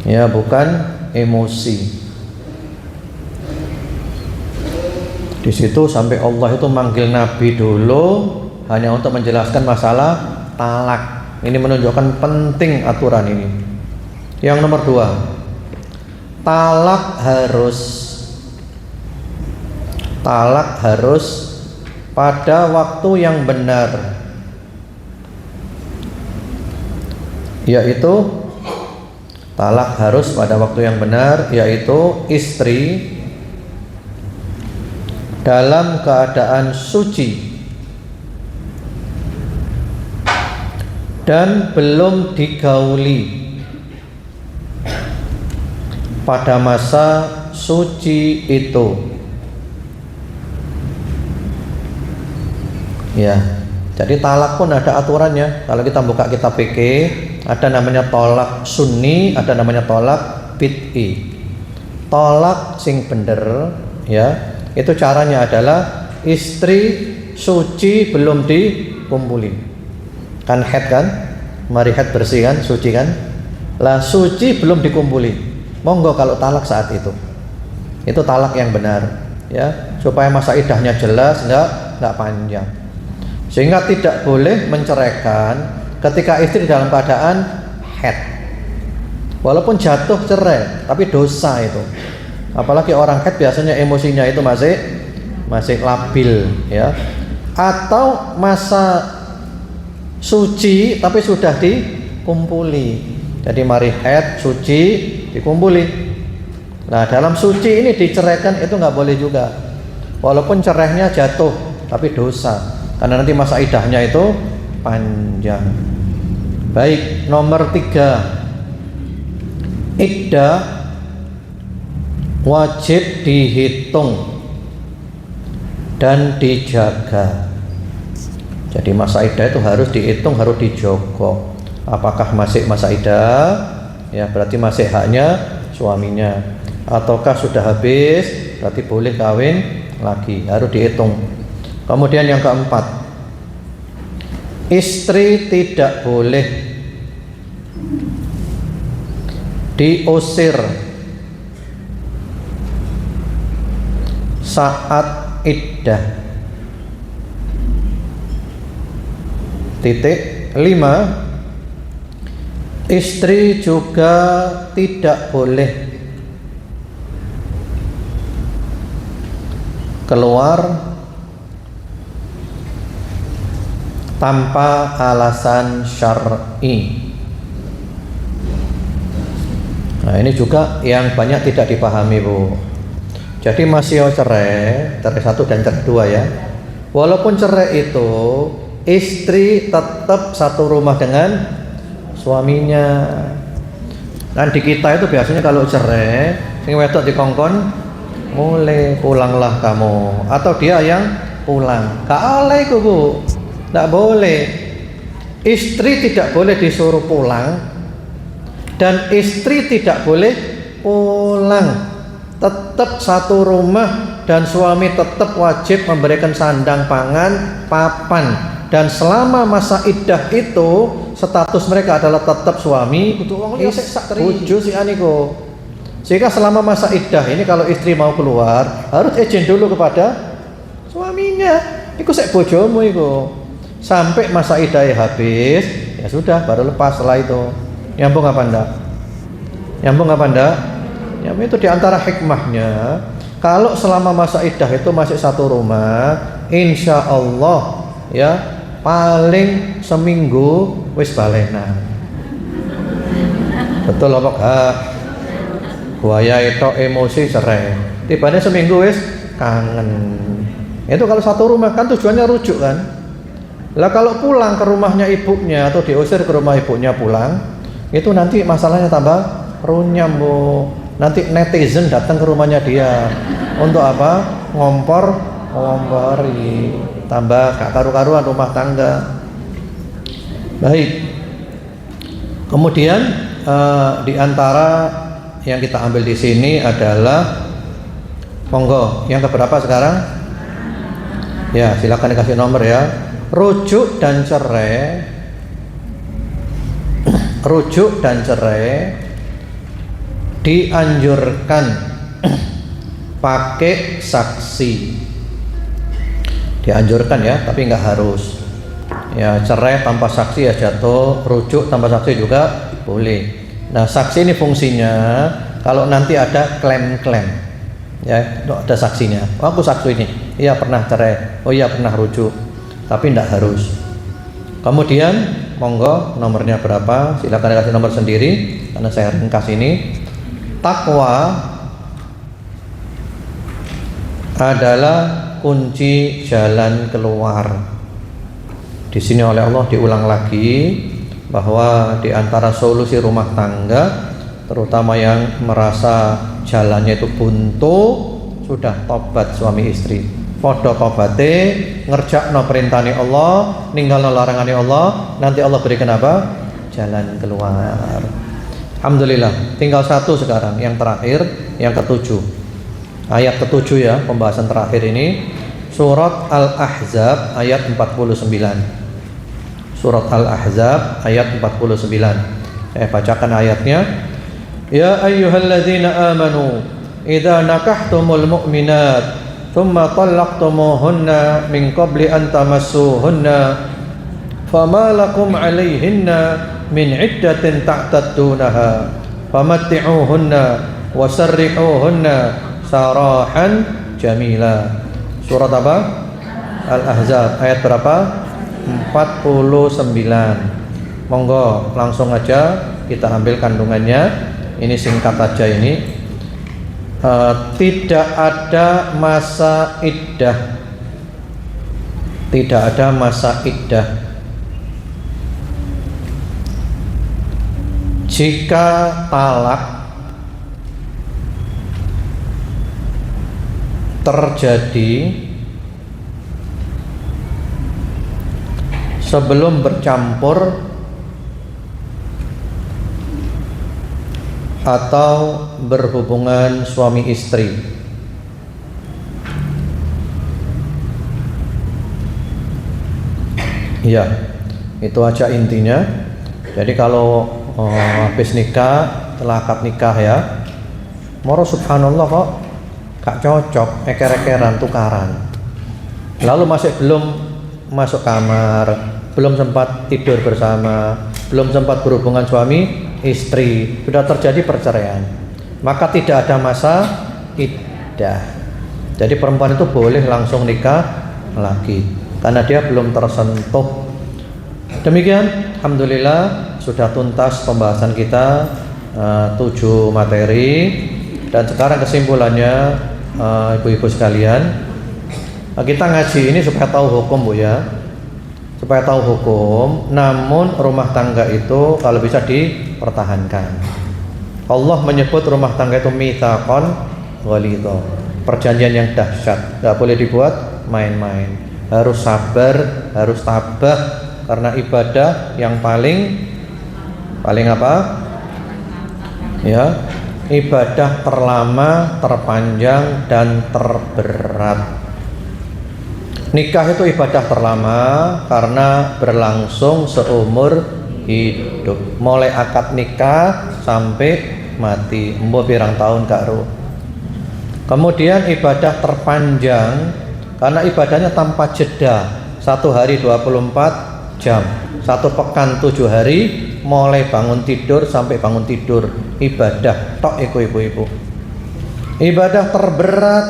ya, bukan emosi. Di situ sampai Allah itu manggil Nabi dulu hanya untuk menjelaskan masalah talak. Ini menunjukkan penting aturan ini. Yang nomor 2, talak harus pada waktu yang benar, yaitu talak harus pada waktu yang benar, yaitu istri dalam keadaan suci dan belum digauli pada masa suci itu, ya. Jadi talak pun ada aturannya. Kalau kita buka kitab fikih, ada namanya tolak sunni, ada namanya tolak bid'i. Tolak sing bener, ya, itu caranya adalah istri suci belum dikumpuli. Kan head kan, mari head bersih kan, suci kan. Lah suci belum dikumpuli, monggo kalau talak saat itu talak yang benar, ya, supaya masa iddahnya jelas, enggak panjang. Sehingga tidak boleh menceraikan ketika istri dalam keadaan head. Walaupun jatuh cerai, tapi dosa itu. Apalagi orang head biasanya emosinya itu masih labil, ya. Atau masa suci tapi sudah dikumpuli. Jadi mari head suci dikumpuli. Nah, dalam suci ini diceraikan itu nggak boleh juga. Walaupun cerainya jatuh, tapi dosa. Karena nanti masa iddahnya itu panjang. Baik, nomor 3. Iddah wajib dihitung dan dijaga. Jadi masa iddah itu harus dihitung, harus dijogo. Apakah masih masa iddah, ya berarti masih haknya suaminya, ataukah sudah habis berarti boleh kawin lagi, harus dihitung. Kemudian yang keempat, istri tidak boleh diusir saat iddah. Titik 5, istri juga tidak boleh keluar tanpa alasan syar'i. Nah, ini juga yang banyak tidak dipahami, Bu. Jadi masih cerai 1 dan cerai 2, ya. Walaupun cerai itu istri tetap satu rumah dengan suaminya. Kan di kita itu biasanya kalau cerai sing wedok dikongkon mulai pulanglah kamu, atau dia yang pulang. Gak oleh itu Bu, gak boleh. Istri tidak boleh disuruh pulang dan istri tidak boleh pulang, tetap satu rumah dan suami tetap wajib memberikan sandang pangan papan, dan selama masa iddah itu status mereka adalah tetap suami bojo si aniko. Sehingga selama masa iddah ini kalau istri mau keluar harus izin dulu kepada suaminya, iku sek bojomu iku. Sampai masa iddah habis, ya sudah baru lepas setelah itu. Nyambung apa enggak? Nyambung apa enggak? Ya itu diantara hikmahnya. Kalau selama masa iddah itu masih satu rumah, insya Allah ya paling seminggu wis balenan. Betul apa enggak? Buaya itu emosi cerai. Tibanya seminggu wis kangen. Itu kalau satu rumah kan tujuannya rujuk kan. Lah kalau pulang ke rumahnya ibunya atau diusir ke rumah ibunya pulang, itu nanti masalahnya tambah runyam Bu. Nanti netizen datang ke rumahnya dia untuk apa? Ngompori, tambah gak karu-karuan rumah tangga. Baik. Kemudian di antara yang kita ambil di sini adalah monggo yang keberapa sekarang? Ya, silakan dikasih nomor ya. Rujuk dan cerai dianjurkan pakai saksi. Dianjurkan ya, tapi nggak harus. Ya, cerai tanpa saksi ya jatuh, rujuk tanpa saksi juga boleh. Nah, saksi ini fungsinya kalau nanti ada klaim-klaim. Ya, ada saksinya. Oh, aku saksi ini. Iya pernah cerai. Oh iya pernah rujuk. Tapi tidak harus. Kemudian monggo nomornya berapa? Silakan kasih nomor sendiri karena saya ringkas ini. Takwa adalah kunci jalan keluar. Di sini oleh Allah diulang lagi bahwa di antara solusi rumah tangga, terutama yang merasa jalannya itu buntu, sudah tobat suami istri. Podo tobate, ngerjakno perintahane Allah, ninggalno larangane Allah, nanti Allah berikan apa? Jalan keluar. Alhamdulillah, tinggal satu sekarang, yang terakhir, yang ketujuh. Ayat ketujuh ya, pembahasan terakhir ini. Surat Al-Ahzab ayat 49. Surat Al-Ahzab ayat 49. Saya bacakan ayatnya. Ya ayyuhalladzina amanu, idza nakahtumul mu'minat ثم طلقتموهن من قبل أن تمسوهن فما لكم عليهن من عدة تعتدونها فمتعوهن وسرحوهن سراحا جميلا. Surat apa? Al-Ahzab ayat berapa? 49. Monggo langsung aja kita ambil kandungannya. Ini singkat aja ini. Tidak ada masa iddah. Tidak ada masa iddah jika talak terjadi sebelum bercampur atau berhubungan suami istri. Ya, itu aja intinya. Jadi kalau habis nikah, telah akad nikah ya, moro subhanallah kok gak cocok, eker-ekeran, tukaran. Lalu masih belum masuk kamar, belum sempat tidur bersama, belum sempat berhubungan suami istri, sudah terjadi perceraian, maka tidak ada masa iddah. Jadi perempuan itu boleh langsung nikah lagi karena dia belum tersentuh. Demikian, alhamdulillah sudah tuntas pembahasan kita 7 materi. Dan sekarang kesimpulannya, ibu-ibu sekalian, kita ngaji ini supaya tahu hukum Bu ya, supaya tahu hukum. Namun rumah tangga itu kalau bisa dipertahankan. Allah menyebut rumah tangga itu mitsaqan ghalidha. perjanjian yang dahsyat, nggak boleh dibuat main-main. Harus sabar, harus tabah, karena ibadah yang paling apa? Ya, ibadah terlama, terpanjang, dan terberat. Nikah itu ibadah terlama karena berlangsung seumur hidup, mulai akad nikah sampai mati, mbok pirang tahun Kak Ru. Kemudian ibadah terpanjang karena ibadahnya tanpa jeda, 1 hari 24 jam, 1 pekan 7 hari, mulai bangun tidur sampai bangun tidur, ibadah tok ibu-ibu. Ibadah terberat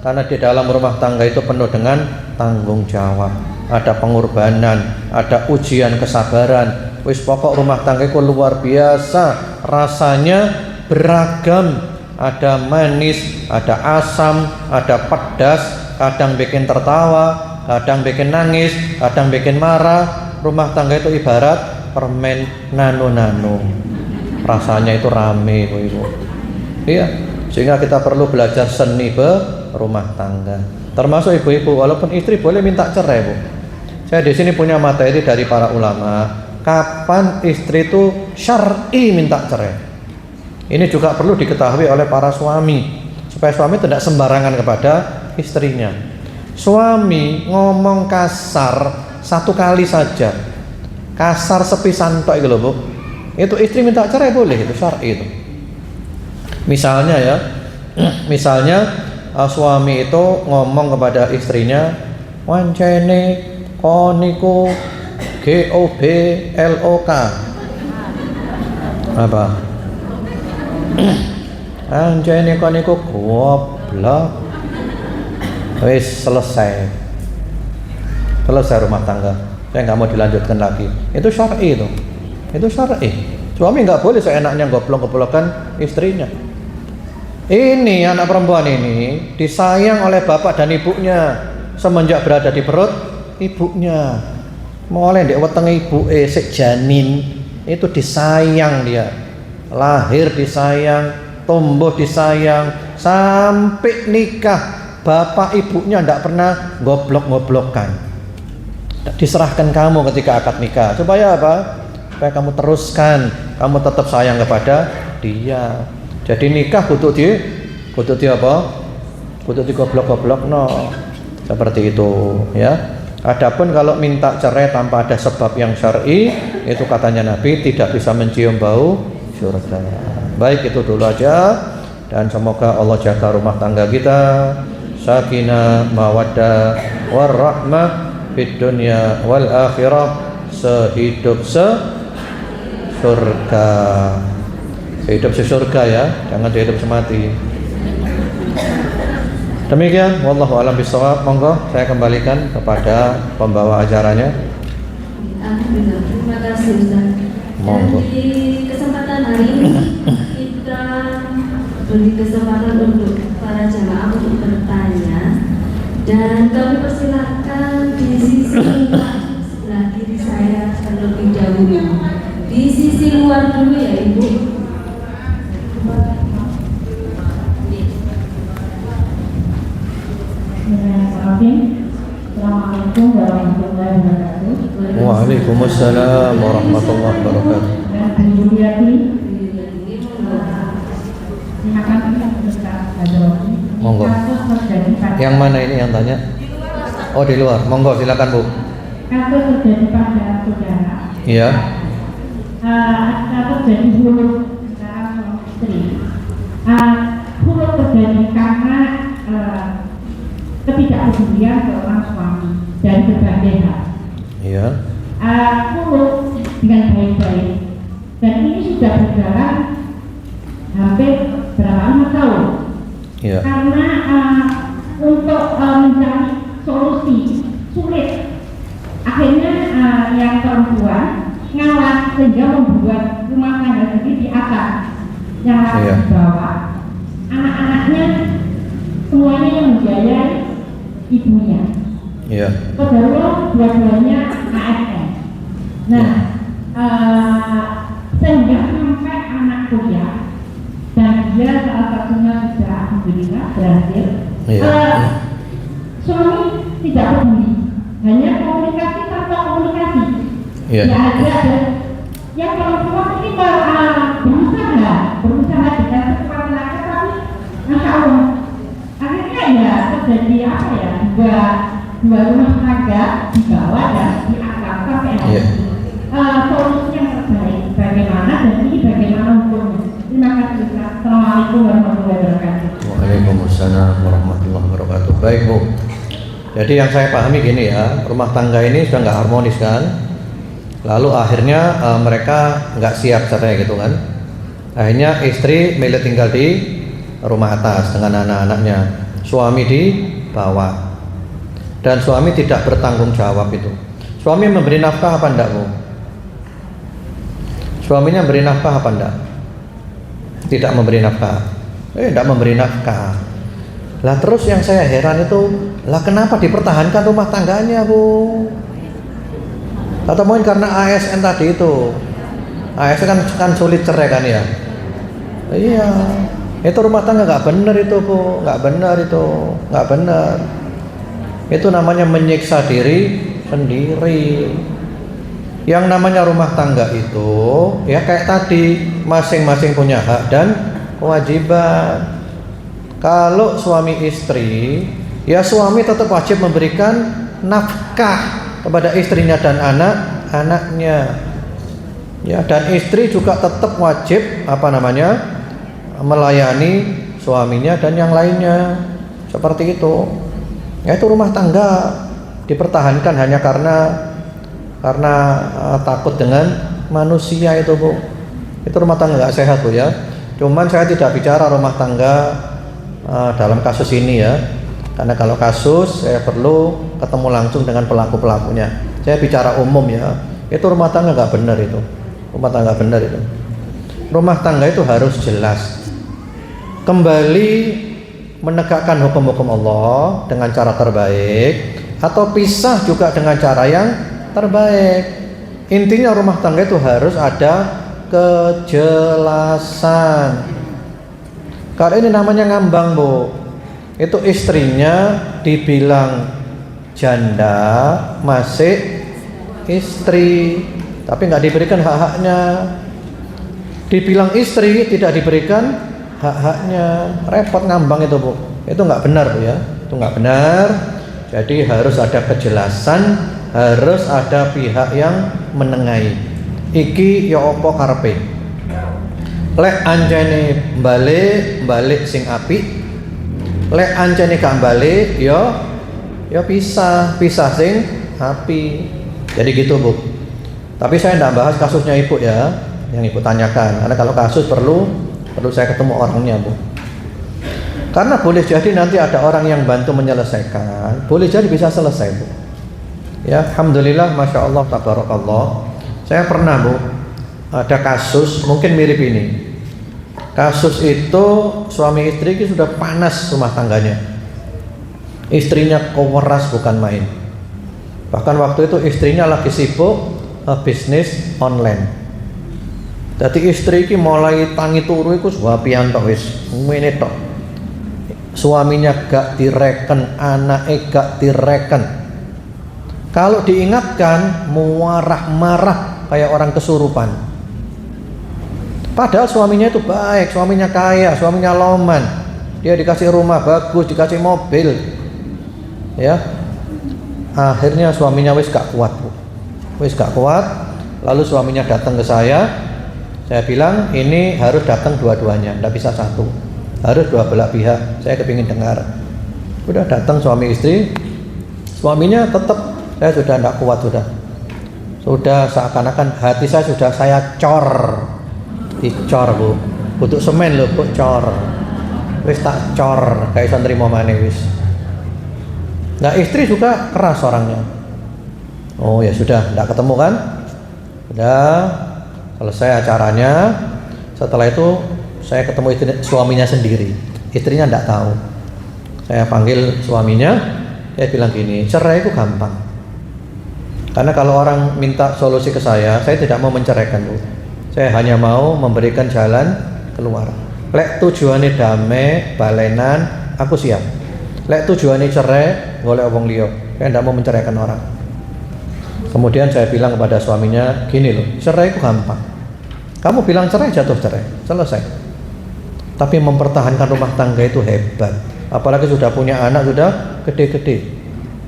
karena di dalam rumah tangga itu penuh dengan tanggung jawab, ada pengorbanan, ada ujian kesabaran. Wis pokok rumah tangga itu luar biasa, rasanya beragam, ada manis, ada asam, ada pedas, kadang bikin tertawa, kadang bikin nangis, kadang bikin marah. Rumah tangga itu ibarat permen nano-nano, rasanya itu rame ibu. Iya, sehingga kita perlu belajar seni berumah tangga. Termasuk ibu-ibu, walaupun istri boleh minta cerai bu. Saya di sini punya materi dari para ulama, kapan istri itu syar'i minta cerai. Ini juga perlu diketahui oleh para suami, supaya suami tidak sembarangan kepada istrinya. Suami ngomong kasar 1 kali saja, kasar sepisan tok itu loh bu, itu istri minta cerai boleh, itu syar'i itu. Misalnya ya, suami itu ngomong kepada istrinya, wancene koniku GOBLOK apa? Wancene koniku goblok. Wis selesai rumah tangga. Saya nggak mau dilanjutkan lagi. Itu syar'i itu. Itu syar'i. Suami nggak boleh seenaknya goblok-goblokan istrinya. Ini anak perempuan ini disayang oleh bapak dan ibunya semenjak berada di perut ibunya. Mulai ndek wetenge ibuke sik janin itu disayang dia. Lahir disayang, tumbuh disayang, sampai nikah bapak ibunya ndak pernah goblok-goblokan. Diserahkan kamu ketika akad nikah. Supaya apa? Supaya kamu teruskan, kamu tetap sayang kepada dia. Jadi nikah kudu di apa? Kudu di goblok-goblok no. Seperti itu ya. Adapun kalau minta cerai tanpa ada sebab yang syar'i, itu katanya Nabi tidak bisa mencium bau surga. Baik, itu dulu aja, dan semoga Allah jaga rumah tangga kita, sakinah, mawaddah, warahmah fid dunya wal akhirah, sehidup surga. Hidup surga ya, jangan hidup semati. Demikian, wallahu a'lam bishawab. Monggo saya kembalikan kepada pembawa acaranya. Alhamdulillah, terima kasih Ustaz. Monggo. Dan di kesempatan hari ini kita beri kesempatan untuk para jamaah untuk bertanya, dan kami persilakan di sisi sebelah kiri saya terlebih dahulu. Di sisi luar dulu ya Ibu. Assalamualaikum warahmatullahi wabarakatuh. Waalaikumsalam warahmatullahi wabarakatuh. Monggo. Yang mana ini yang tanya? Oh, di luar. Monggo, silakan Bu. Kasus terjadi pada saudara. Iya. Kasus terjadi hulu antara suami istri. Hulu terjadi karena ketidakpedulian seorang suami dari berbagai hal. Iya. Hulu dengan baik-baik, dan ini sudah berjalan hampir berapa tahun. Iya. Karena untuk mencari solusi sulit, akhirnya yang perempuan ngalah sehingga membuat rumah tangga sendiri di atas, yang laki di bawah. Anak-anaknya semuanya yang membiayai ibunya. Iya. Padahal dua-duanya ASN. Nah, sehingga sampai anak kuliah, dan dia salah satunya sudah alhamdulillah berhasil. Iya. Suami tidak peduli, hanya komunikasi tanpa komunikasi. Iya. Ya ada yang perempuan ini berusaha dengan sekuat tenaga, tapi masya Allah akhirnya ya terjadi apa ya, dua rumah tangga di bawah dan di atas sampai hari ini. Solusi yang terbaik bagaimana dan ini bagaimana hukumnya. Terima kasih. Assalamualaikum warahmatullahi wabarakatuh. Waalaikumsalam warahmatullahi wabarakatuh. Baik Bu, jadi yang saya pahami gini ya, rumah tangga ini sudah nggak harmonis kan, lalu akhirnya mereka nggak siap cerai gitu kan. Akhirnya istri milih tinggal di rumah atas dengan anak-anaknya, suami di bawah, dan suami tidak bertanggung jawab itu. Suami memberi nafkah apa enggak Bu? Suaminya beri nafkah apa enggak? Tidak memberi nafkah. Tidak memberi nafkah. Lah terus yang saya heran itu, lah kenapa dipertahankan rumah tangganya Bu? Atau mungkin karena ASN tadi itu. ASN kan sulit cerai kan ya? Iya. Itu rumah tangga nggak benar itu Bu, nggak benar itu, nggak benar. Itu namanya menyiksa diri sendiri. Yang namanya rumah tangga itu ya kayak tadi, masing-masing punya hak dan kewajiban. Kalau suami istri, ya suami tetap wajib memberikan nafkah kepada istrinya dan anak-anaknya. Ya, dan istri juga tetap wajib melayani suaminya dan yang lainnya. Seperti itu. Ya, itu rumah tangga dipertahankan hanya karena takut dengan manusia itu Bu. Itu rumah tangga nggak sehat Bu ya. Cuman saya tidak bicara rumah tangga dalam kasus ini ya, karena kalau kasus saya perlu ketemu langsung dengan pelaku-pelakunya. Saya bicara umum ya. Itu rumah tangga nggak benar itu. Rumah tangga benar itu. Rumah tangga itu harus jelas. Kembali menegakkan hukum-hukum Allah dengan cara terbaik, atau pisah juga dengan cara yang terbaik. Intinya rumah tangga itu harus ada kejelasan. Kalau ini namanya ngambang Bu, itu istrinya dibilang janda masih istri, tapi nggak diberikan hak-haknya. Dibilang istri tidak diberikan hak-haknya, repot ngambang itu Bu. Itu nggak benar Bu ya, itu nggak benar. Jadi harus ada kejelasan, harus ada pihak yang menengahi. Iki ya opo karepe? Lek anjene balik sing apik, lek ancene gak balik ya pisah sing api. Jadi gitu Bu. Tapi saya tidak bahas kasusnya Ibu ya, yang Ibu tanyakan. Karena kalau kasus perlu saya ketemu orangnya Bu. Karena boleh jadi nanti ada orang yang bantu menyelesaikan, boleh jadi bisa selesai Bu. Ya, alhamdulillah, masya Allah, tabarakallah. Saya pernah Bu, ada kasus mungkin mirip ini. Kasus itu suami istri itu sudah panas rumah tangganya. Istrinya keras bukan main. Bahkan waktu itu istrinya lagi sibuk bisnis online. Jadi istri ini mulai tangi turu itu wapian tok wis ngene tok. Suaminya gak direken, anaknya gak direken. Kalau diingatkan marah-marah kayak orang kesurupan. Padahal suaminya itu baik, suaminya kaya, suaminya loman. Dia dikasih rumah bagus, dikasih mobil. Ya. Akhirnya suaminya wis gak kuat, Bu. Wis gak kuat. Lalu suaminya datang ke saya bilang ini harus datang dua-duanya, tidak bisa satu. Harus dua belah pihak. Saya kepingin dengar. Udah datang suami istri. Suaminya tetap, saya sudah tidak kuat sudah seakan-akan hati saya sudah saya dicor Bu. Butuh semen loh Bu, cor. Wis tak cor kayak iso nrimo maneh wis. Nah istri juga keras orangnya. Oh ya sudah, tidak ketemu kan? Sudah selesai acaranya. Setelah itu saya ketemu suaminya sendiri. Istrinya tidak tahu. Saya panggil suaminya. Saya bilang gini, cerai itu gampang. Karena kalau orang minta solusi ke saya tidak mau menceraikan Bu. Saya hanya mau memberikan jalan keluar. Lek tujuane damai, balenan, aku siap. Lek tujuane cerai, golek wong liya, kayak ndak mau menceraikan orang. Kemudian saya bilang kepada suaminya, gini loh, cerai itu gampang. Kamu bilang cerai, jatuh cerai, selesai. Tapi mempertahankan rumah tangga itu hebat. Apalagi sudah punya anak, sudah gede-gede.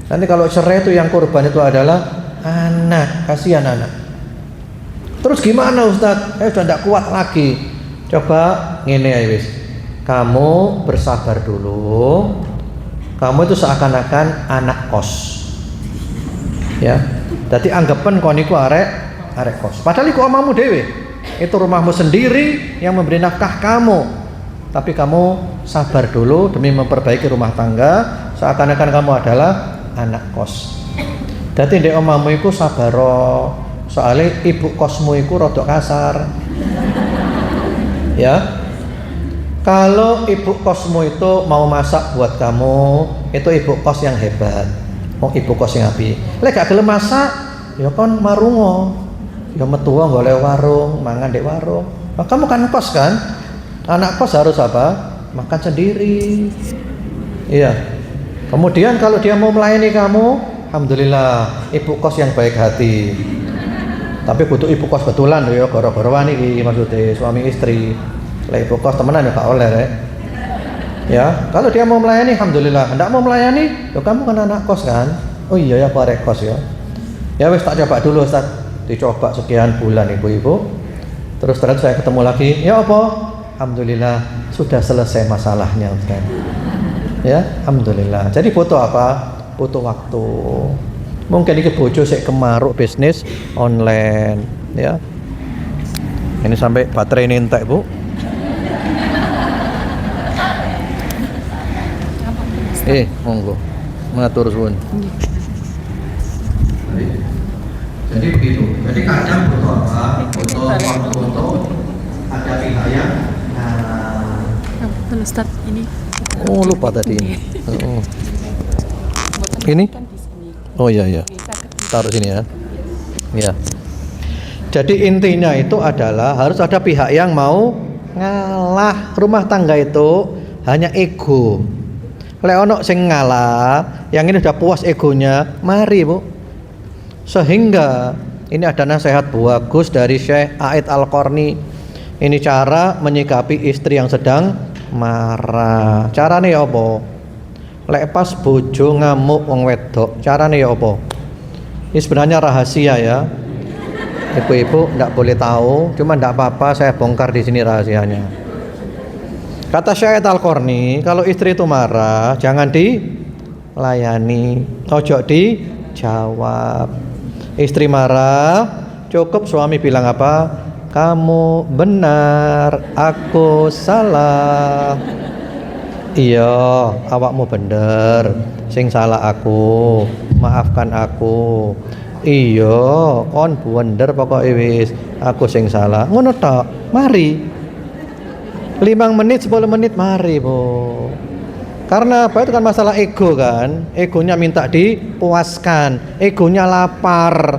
Nanti kalau cerai itu yang korban itu adalah anak, kasihan anak. Terus gimana Ustadz? Sudah tidak kuat lagi. Coba ngene ya wis. Kamu bersabar dulu. Kamu itu seakan-akan anak kos. Ya. Jadi anggapan kau niku arek kos. Padahal iku omamu dewe. Itu rumahmu sendiri yang memberi nafkah kamu. Tapi kamu sabar dulu demi memperbaiki rumah tangga, seakan-akan kamu adalah anak kos. Jadi ndek omamu iku sabaro, soalnya ibu kosmu iku rodok kasar. Ya. Kalau ibu kosmu itu mau masak buat kamu, itu ibu kos yang hebat. Oh, ibu kos yang api. Lek gak gelem masak, ya kon marungo. Ya metu golek warung, mangan di warung. Nah, kamu kan kos kan? Anak kos harus apa? Makan sendiri. Iya. Kemudian kalau dia mau melayani kamu, alhamdulillah, ibu kos yang baik hati. Tapi butuh ibu kos betulan ya, goro-goroan iki maksudnya suami istri. Lek ibu kos temenan ya gak oleh rek. Ya, kalau dia mau melayani alhamdulillah. Enggak mau melayani, ya kamu kan anak kos kan? Oh iya ya, Pak rek kos ya. Ya wis tak coba dulu Ustaz. Dicoba sekian bulan ibu-ibu. Terus saya ketemu lagi. Ya apa? Alhamdulillah sudah selesai masalahnya Ustaz. Ya, alhamdulillah. Jadi butuh apa? Butuh waktu. Mungkin ini bojo sik kemaruk bisnis online, ya. Ini sampai baterai ini entek, Bu. Monggo. Matur suwun. Jadi begitu. Jadi kadang butuh apa? Butuh waktu untuk ada pihak yang Ustaz ini. Oh, lupa tadi ini. Oh. Ini? Oh iya. Taruh sini ya. Ya. Jadi intinya itu adalah harus ada pihak yang mau ngalah. Rumah tangga itu hanya ego. Lek ono sing ngalah, yang ini udah puas egonya, mari Bu. Sehingga ini ada nasihat bagus dari Syekh A'id Al-Qarni. Ini cara menyikapi istri yang sedang marah. Carane ya apa? Lek pas bojo ngamuk wong wedok, carane ya apa? Ini sebenarnya rahasia ya. Ibu-ibu enggak boleh tahu, cuma enggak apa-apa saya bongkar di sini rahasianya. Kata Syekh Al-Qarni, kalau istri itu marah, jangan dilayani, ojo dijawab. Istri marah, cukup suami bilang apa? Kamu benar, aku salah. Iya, awakmu bener, sing salah aku, maafkan aku. Iya, kon bener pokoknya wis, aku sing salah. Ngono tok, mari. 5 menit, 10 menit mari Bu. Karena apa? Itu kan masalah ego kan. Egonya minta dipuaskan, egonya lapar.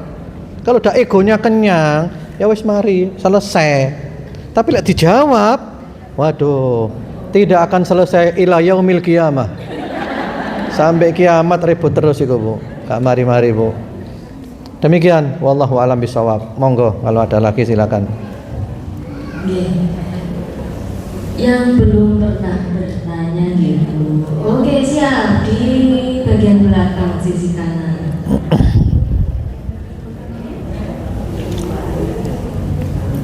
Kalau udah egonya kenyang, ya wis mari, selesai. Tapi lek dijawab, waduh, tidak akan selesai ila yaumil qiyamah. Sampai kiamat ribut terus itu Bu. Gak mari-mari Bu. Demikian, wallahu a'lam bishawab. Monggo kalau ada lagi silakan. Yang belum pernah bertanya gitu. Oke, siap. Di bagian belakang sisi kanan.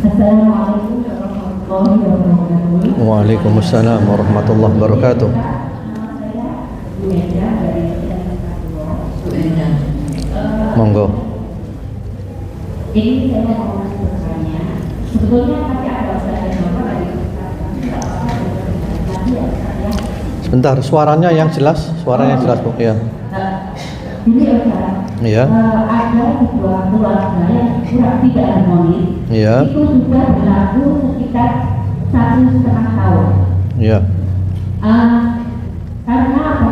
Assalamualaikum warahmatullahi wabarakatuh. Waalaikumsalam warahmatullahi wabarakatuh. Monggo. Ini saya mau bertanya. Sebetulnya tapi ada Sebentar, suaranya yang jelas Bu. Ya. Ini Ustaz, Iya. ada sebuah keluarga yang kurang tidak harmonis. Iya. Itu sudah berlaku sekitar 1,5 tahun. Iya. Karena apa?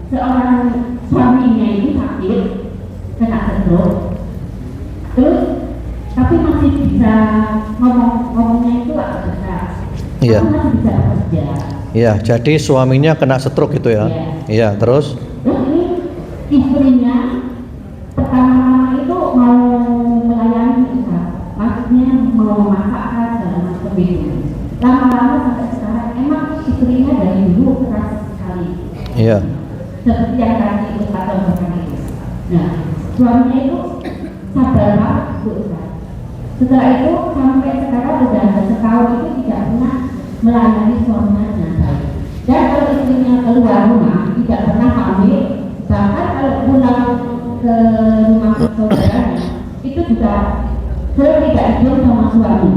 Seorang suaminya ini sakit, kena stroke. Terus tapi masih bisa ngomongnya itu agak besar. Iya. Aku masih bisa kerja. Iya, jadi suaminya kena stroke gitu ya. Iya, terus Terus ini istrinya pertama-tama itu mau melayani kita, maksudnya mau masak dan macam itu. Lama-lama sampai sekarang emang istrinya dari dulu keras sekali. iya. Seperti yang tadi Ustaz sampaikan itu. Nah, suaminya itu sabar banget Bu Ustaz. Setelah itu sampai sekarang udah setahun itu tidak pernah melayani suaminya dengan baik. Dan kalau istrinya keluar rumah tidak pernah hamil, bahkan kalau pulang ke rumah saudaranya itu juga sering tidak izin sama suami.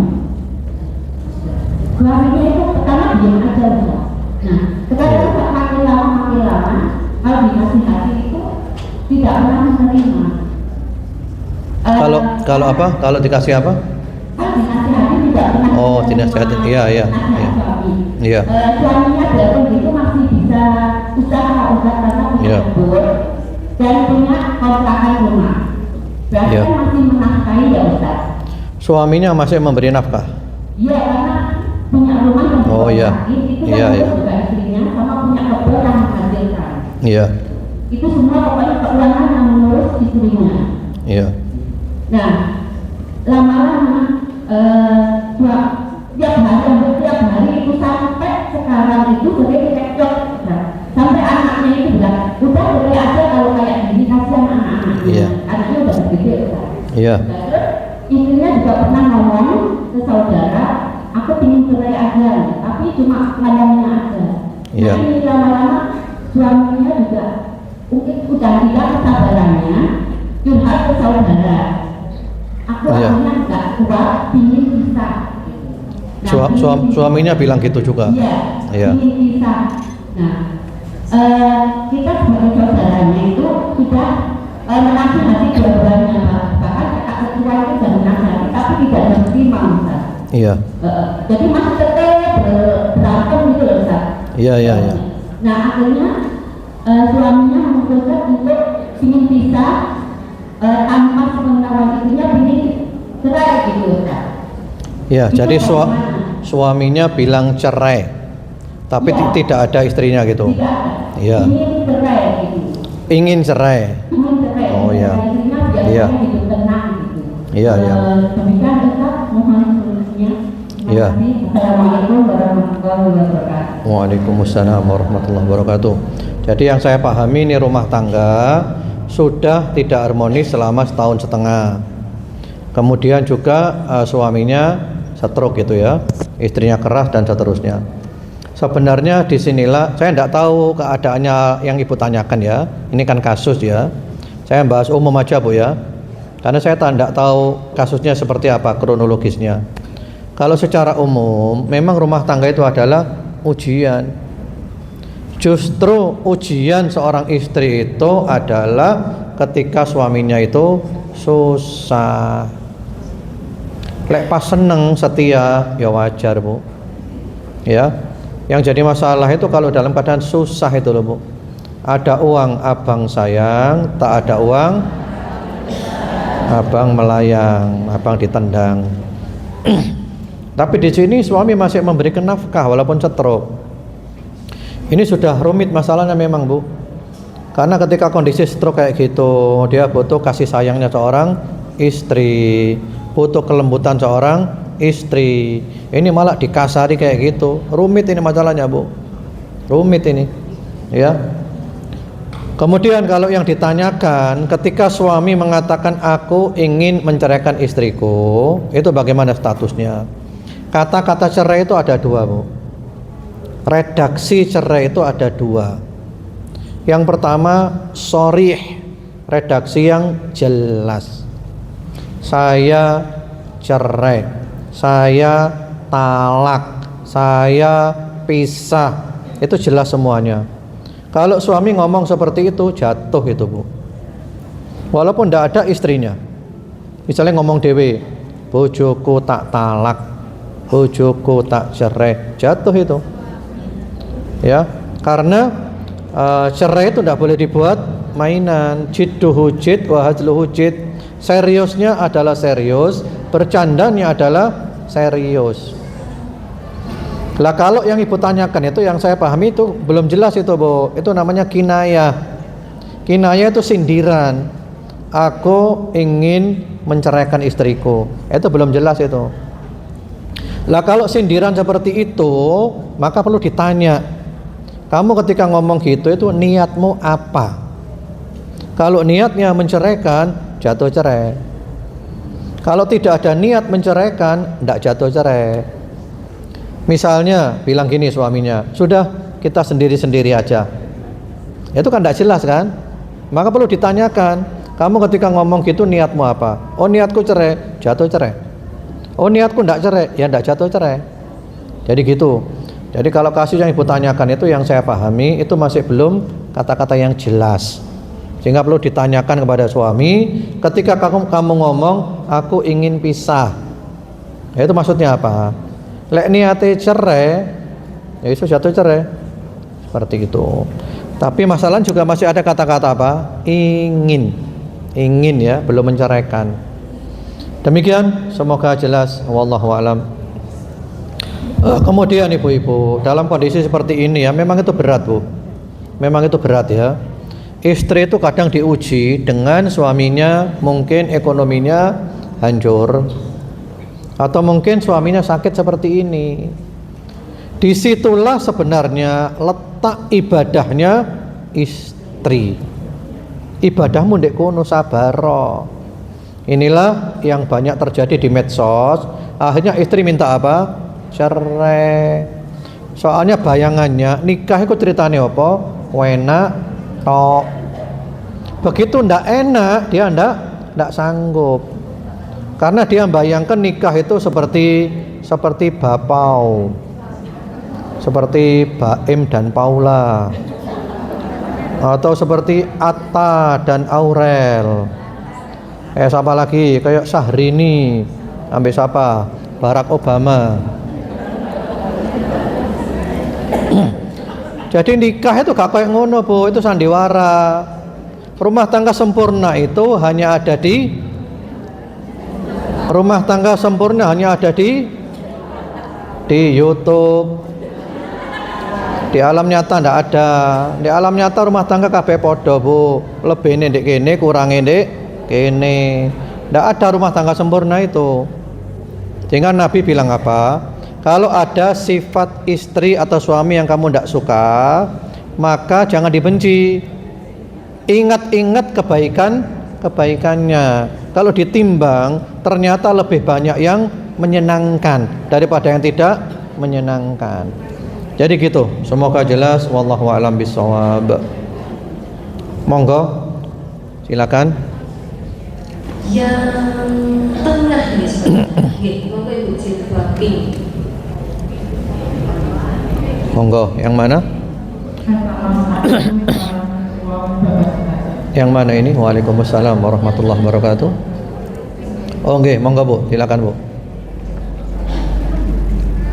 Suaminya itu pertama diam aja Ustaz. Nah, sekarang makin lama kalau dikasih hati itu tidak pernah menerima. Kalau apa? Kalau dikasih apa? Kalau dikasih hati tidak pernah. Oh, dinasihatin. Iya, iya. Iya. Iya. Suaminya belum itu masih bisa usaha karena punya Iya. kebun dan punya kontrakan rumah. Berarti Iya. masih menafkahi ya Ustaz. Suaminya masih memberi nafkah. Iya, karena punya rumah yang Oh, iya. itu Iya, kan iya. juga istrinya sama punya kebun yang menghasilkan. Iya. Itu semua pokoknya keuangan yang mengurus istrinya. Iya. Nah, lama-lama tiap hari itu sampai sekarang itu sering cekcok. Nah, sampai anaknya itu bilang, udah boleh aja kalau kayak gini kasihan anak-anaknya. Iya. Anaknya udah gede Ustaz. Iya. Nah, terus istrinya juga pernah ngomong ke saudara, aku ingin cerai aja, tapi cuma ngomongnya aja. Iya. Nah, ini lama-lama suaminya juga mungkin udah hilang kesabarannya, curhat ke saudara. Aku Iya. akhirnya nggak kuat, ingin pisah. Suaminya bilang gitu juga. Iya. Iya. Ingin pisah. Nah, kita sebagai saudaranya itu sudah menasihati dua-duanya, bahkan kakak ketua itu sudah menasihati, tapi tidak menerima Ustaz. Iya. Jadi masih tetap berantem gitu loh Ustaz. Iya, iya, iya. Nah akhirnya suaminya memutuskan untuk ingin pisah tanpa sepengetahuan istrinya ingin cerai gitu Ustaz. Iya, Itu jadi bagaimana? suaminya bilang cerai, tapi Iya. tidak ada istrinya gitu. Tidak ada. Iya. Ingin cerai gitu. Ingin cerai. Ingin cerai. Oh, iya. Istrinya biasanya Iya. hidup tenang gitu. Iya, iya. Demikian Ustaz, mohon solusinya. Iya. Assalamualaikum warahmatullahi wabarakatuh. Waalaikumsalam warahmatullahi wabarakatuh. Jadi yang saya pahami ini rumah tangga sudah tidak harmonis selama setahun setengah. Kemudian juga suaminya stroke gitu ya, istrinya keras dan seterusnya. Sebenarnya disinilah saya tidak tahu keadaannya yang ibu tanyakan ya. Ini kan kasus ya. Saya bahas umum aja Bu ya. Karena saya tidak tahu kasusnya seperti apa kronologisnya. Kalau secara umum memang rumah tangga itu adalah ujian. Justru ujian seorang istri itu adalah ketika suaminya itu susah. Lek pas seneng setia ya wajar Bu. Ya. Yang jadi masalah itu kalau dalam keadaan susah itu loh Bu. Ada uang abang sayang, tak ada uang abang melayang, abang ditendang. Tapi di sini suami masih memberikan nafkah walaupun stroke. Ini sudah rumit masalahnya memang Bu. Karena ketika kondisi stroke kayak gitu, dia butuh kasih sayangnya seorang istri, butuh kelembutan seorang istri. Ini malah dikasari kayak gitu. Rumit ini masalahnya Bu. Rumit ini. Ya. Kemudian kalau yang ditanyakan ketika suami mengatakan aku ingin menceraikan istriku, itu bagaimana statusnya? Kata-kata cerai itu ada dua Bu. Redaksi cerai itu ada dua. Yang pertama sharih, redaksi yang jelas. Saya cerai, saya talak, saya pisah. Itu jelas semuanya. Kalau suami ngomong seperti itu jatuh itu Bu. Walaupun tidak ada istrinya. Misalnya ngomong dewe, bojoku tak talak, bojoku tak cerai, jatuh itu. Ya, karena cerai itu tidak boleh dibuat mainan. Jiddu hujid wa hajlu hujid. Seriusnya adalah serius, bercandanya adalah serius. Lah kalau yang ibu tanyakan itu yang saya pahami itu belum jelas itu Bu. Itu namanya kinayah. Kinayah itu sindiran. Aku ingin menceraikan istriku. Itu belum jelas itu. Lah kalau sindiran seperti itu, maka perlu ditanya. Kamu ketika ngomong gitu itu niatmu apa? Kalau niatnya menceraikan, jatuh cerai. Kalau tidak ada niat menceraikan, tidak jatuh cerai. Misalnya bilang gini suaminya, sudah kita sendiri-sendiri aja. Itu kan tidak jelas kan? Maka perlu ditanyakan, kamu ketika ngomong gitu niatmu apa? Oh niatku cerai, jatuh cerai. Oh niatku tidak cerai, ya tidak jatuh cerai. Jadi gitu. Jadi kalau kasus yang ibu tanyakan itu yang saya pahami itu masih belum kata-kata yang jelas. Sehingga perlu ditanyakan kepada suami, ketika kamu ngomong aku ingin pisah. Ya, itu maksudnya apa? Lek niate cerai, ya itu jatuh cerai. Seperti itu. Tapi masalah juga masih ada kata-kata apa? Ingin ya, belum menceraikan. Demikian, semoga jelas. Wallahu a'lam. Kemudian ibu-ibu, dalam kondisi seperti ini ya, memang itu berat Bu. Memang itu berat ya. Istri itu kadang diuji dengan suaminya mungkin ekonominya hancur, atau mungkin suaminya sakit seperti ini. Disitulah sebenarnya letak ibadahnya istri. Ibadahmu ndek kono sabaro. Inilah yang banyak terjadi di medsos. Akhirnya istri minta apa? Cerai. Soalnya bayangannya nikah itu ceritanya apa? Enak tok. Begitu ndak enak, dia ndak sanggup. Karena dia bayangkan nikah itu seperti bapau. Seperti Baim dan Paula. Atau seperti Atta dan Aurel. Siapa lagi? Kayak Syahrini. Sampai siapa? Barack Obama. Jadi nikah itu gak kayak ngono Bu, itu sandiwara. Rumah tangga sempurna itu hanya ada di YouTube. Di alam nyata ndak ada. Di alam nyata rumah tangga kabeh padha Bu. Lebihne ndek kene, kurange ndek kene. Ndak ada rumah tangga sempurna itu. Sehingga Nabi bilang apa? Kalau ada sifat istri atau suami yang kamu tidak suka, maka jangan dibenci. Ingat-ingat kebaikannya. Kalau ditimbang, ternyata lebih banyak yang menyenangkan daripada yang tidak menyenangkan. Jadi gitu. Semoga jelas. Wallahu a'lam bishawab. Monggo, silakan. Yang tengah ini sebenarnya, monggo Ibu jilbab pink. Monggo, yang mana? Yang mana ini? Waalaikumsalam warahmatullahi wabarakatuh. Oh nggih, monggo Bu, silakan Bu.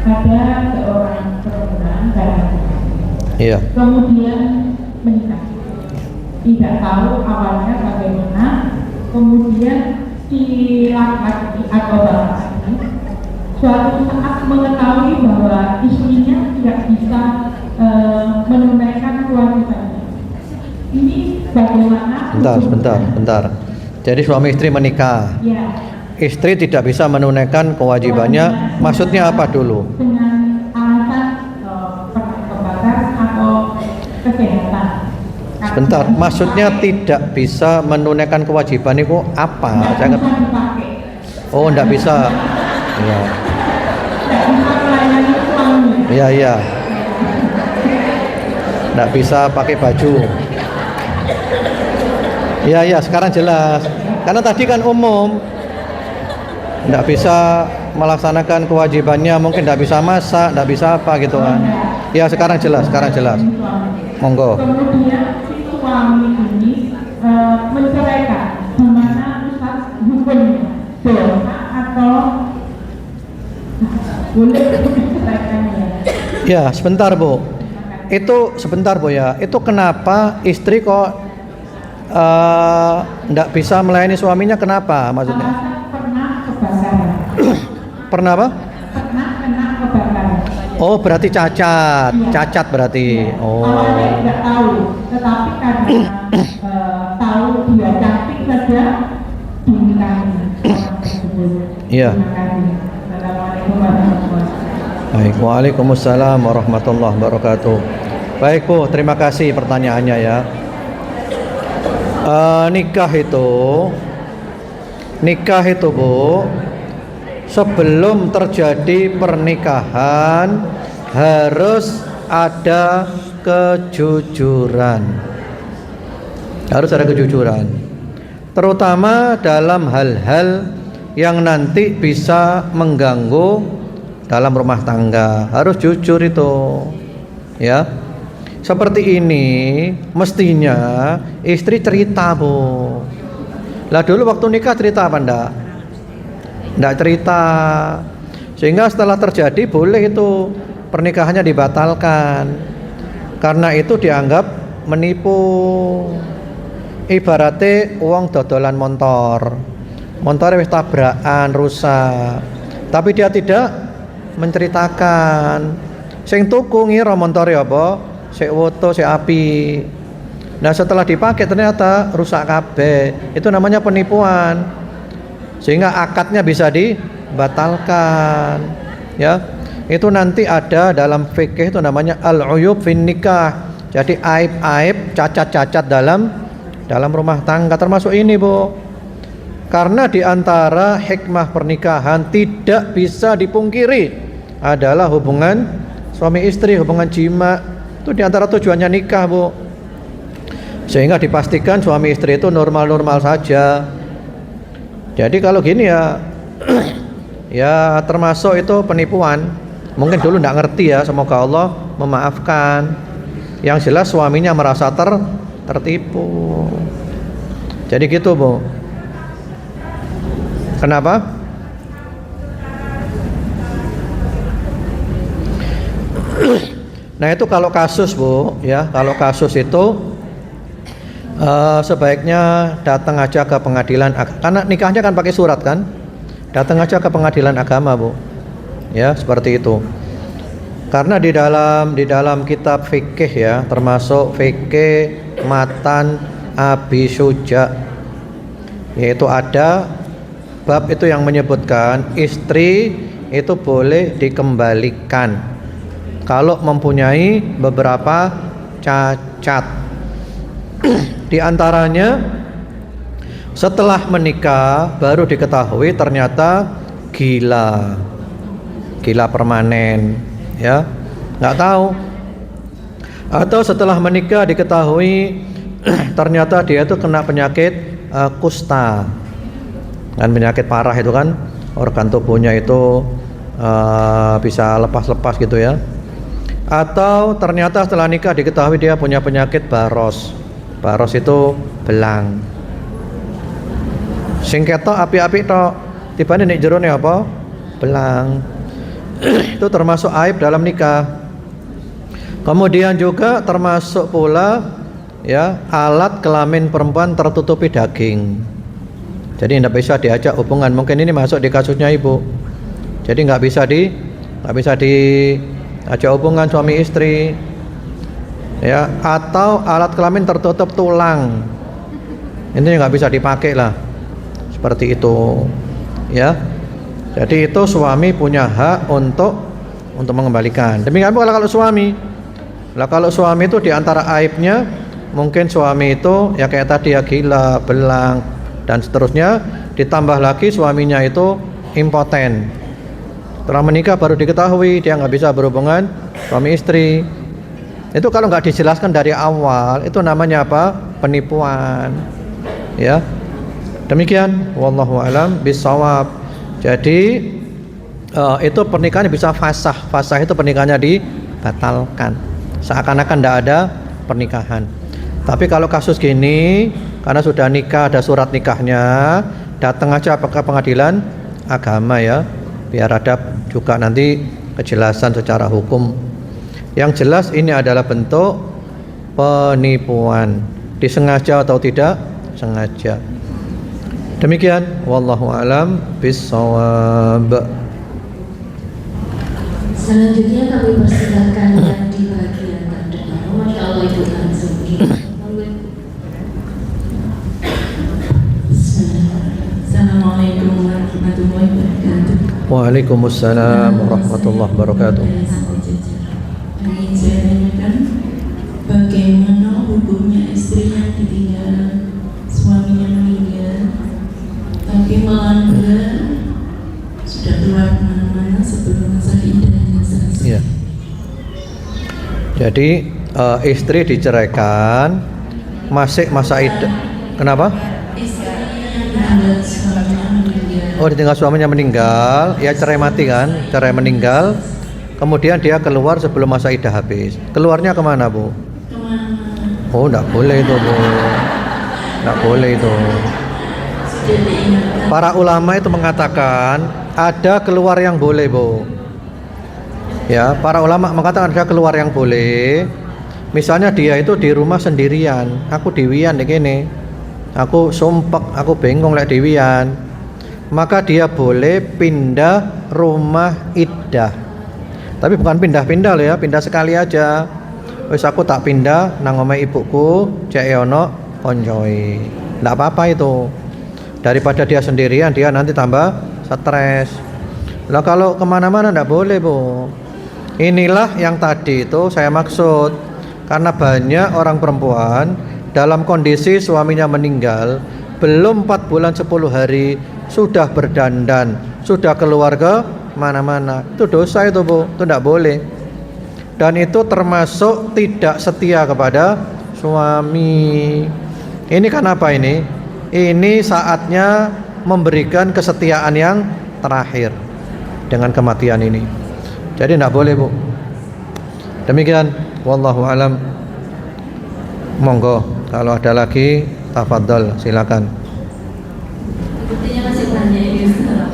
Ada seorang perempuan Iya. kemudian menikah. Tidak tahu awalnya bagaimana, kemudian si laki-laki atau bapak ini suatu saat mengetahui bahwa istrinya tidak bisa menunaikan kewajibannya. Ini bagaimana? Bentar. Jadi suami istri menikah. Ya. Istri tidak bisa menunaikan kewajibannya. Maksudnya apa dulu? Dengan alasan kebakaran atau kesehatan. Bentar, maksudnya tidak bisa menunaikan kewajiban itu apa? Tidak bisa dipakai. Oh, tidak bisa. Iya. Tidak bisa melayani suami. Iya. Tidak bisa pakai baju. Iya, sekarang jelas. Karena tadi kan umum. Tidak bisa melaksanakan kewajibannya, mungkin tidak bisa masak, tidak bisa apa gitu kan. Ya, sekarang jelas. Monggo. Kemudian si suami ini menceraikan. Gimana Ustaz hukumnya? Dosa atau boleh menceraikannya? Ya, sebentar Bu. Itu sebentar Bu ya. Itu kenapa istri kok tidak bisa melayani suaminya? Kenapa maksudnya? Alasan pernah kebakaran. Pernah apa? Pernah kena kebakaran. Oh, berarti cacat. Cacat berarti. Awalnya Oh. tidak tahu, tetapi karena tahu dia cantik saja dinikahi orang tersebut. Iya. Terima kasih. Assalamualaikum warahmatullahi wabarakatuh. Baik, waalaikumsalam warahmatullahi wabarakatuh. Baik Bu, terima kasih pertanyaannya ya. Nikah itu Bu, sebelum terjadi pernikahan harus ada kejujuran. Harus ada kejujuran. Terutama dalam hal-hal yang nanti bisa mengganggu dalam rumah tangga. Harus jujur itu. Ya. Seperti ini mestinya istri cerita Bu. Lah dulu waktu nikah cerita apa enggak? Enggak cerita. Sehingga setelah terjadi boleh itu pernikahannya dibatalkan. Karena itu dianggap menipu. Ibaratnya uang dodolan motor. Motornya wis tabrakan, rusak. Tapi dia tidak menceritakan. Sing tuku ngira montore apa? Sik woto, sik api. Nah setelah dipakai ternyata rusak kabeh. Itu namanya penipuan. Sehingga akadnya bisa dibatalkan. Ya. Itu nanti ada dalam fikih itu namanya al-uyub fin nikah. Jadi aib-aib, cacat-cacat dalam rumah tangga termasuk ini, Bu. Karena di antara hikmah pernikahan tidak bisa dipungkiri adalah hubungan suami istri, hubungan jima. Itu di antara tujuannya nikah, Bu. Sehingga dipastikan suami istri itu normal-normal saja. Jadi kalau gini ya ya termasuk itu penipuan. Mungkin dulu tidak ngerti ya, semoga Allah memaafkan. Yang jelas suaminya merasa tertipu. Jadi gitu, Bu. Kenapa? Nah itu kalau kasus, Bu, ya kalau kasus itu sebaiknya datang aja ke pengadilan, karena nikahnya kan pakai surat kan, datang aja ke pengadilan agama, Bu, ya seperti itu. Karena di dalam kitab fikih ya, termasuk fikih Matan Abi Syuja, yaitu ada bab itu yang menyebutkan istri itu boleh dikembalikan kalau mempunyai beberapa cacat. Di antaranya setelah menikah baru diketahui ternyata gila permanen, ya nggak tahu. Atau setelah menikah diketahui ternyata dia itu kena penyakit kusta, kan penyakit parah itu kan, organ tubuhnya itu bisa lepas-lepas gitu ya. Atau ternyata setelah nikah diketahui dia punya penyakit baros. Baros itu belang. Sing ketok api-api tok, tibane nek jerone apa? Belang. Itu termasuk aib dalam nikah. Kemudian juga termasuk pula ya alat kelamin perempuan tertutupi daging. Jadi tidak bisa diajak hubungan. Mungkin ini masuk di kasusnya Ibu. Jadi nggak bisa diajak hubungan suami istri. Ya, atau alat kelamin tertutup tulang. Ini nggak bisa dipakai lah. Seperti itu. Ya. Jadi itu suami punya hak untuk mengembalikan. Demikian pula kalau suami. Lah kalau suami itu di antara aibnya mungkin suami itu ya kayak tadi ya gila, belang dan seterusnya, ditambah lagi suaminya itu impoten. Setelah menikah baru diketahui dia nggak bisa berhubungan suami istri. Itu kalau nggak dijelaskan dari awal itu namanya apa? Penipuan. Ya. Demikian wallahu alam bisawab. Jadi itu pernikahannya bisa fasah. Fasah itu pernikahannya dibatalkan. Seakan-akan tidak ada pernikahan. Tapi kalau kasus gini, karena sudah nikah, ada surat nikahnya, datang aja ke pengadilan agama ya, biar ada juga nanti kejelasan secara hukum. Yang jelas ini adalah bentuk penipuan, disengaja atau tidak sengaja. Demikian wallahu alam bissawab. Selanjutnya kami persilakan yang di bagian terdepan. Masya Allah Ibu langsung. Assalamualaikum warahmatullahi wabarakatuh. Waalaikumsalam warahmatullahi wabarakatuh. Ingin saya tanyakan, bagaimana hukumnya istri yang ditinggal suaminya meninggal, tapi melanggar sudah keluar kemana-mana sebelum masa iddahnya selesai. Iya. Jadi istri diceraikan, masih masa iddah. Kenapa? Istri yang ditinggal suaminya meninggal. Oh, ditinggal suaminya meninggal, ya cerai mati kan, cerai meninggal. Kemudian dia keluar sebelum masa iddah habis. Keluarnya kemana, Bu? Kemana-mana. Oh, enggak boleh itu, Bu. Enggak boleh itu. Sudah diingatkan. Para ulama itu mengatakan ada keluar yang boleh, Bu. Ya, para ulama mengatakan ada keluar yang boleh. Misalnya dia itu di rumah sendirian, aku dewian nih gini. Aku sumpek, aku bengong lek dewian. Maka dia boleh pindah rumah iddah. Tapi bukan pindah-pindah loh ya, pindah sekali aja. Wis aku tak pindah nang omahe ibuku, cek ono koncoe. Ndak apa-apa itu. Daripada dia sendirian, dia nanti tambah stres. Lah kalau kemana-mana ndak boleh, Bu. Inilah yang tadi itu saya maksud. Karena banyak orang perempuan dalam kondisi suaminya meninggal, belum 4 bulan 10 hari sudah berdandan, sudah keluar ke mana-mana. Itu dosa itu, Bu. Itu tidak boleh. Dan itu termasuk tidak setia kepada suami. Ini kan apa ini? Ini saatnya memberikan kesetiaan yang terakhir dengan kematian ini. Jadi tidak boleh, Bu. Demikian, wallahu alam. Monggo, kalau ada lagi tafadhol, silakan. Sepertinya masih banyak ini Ustaz.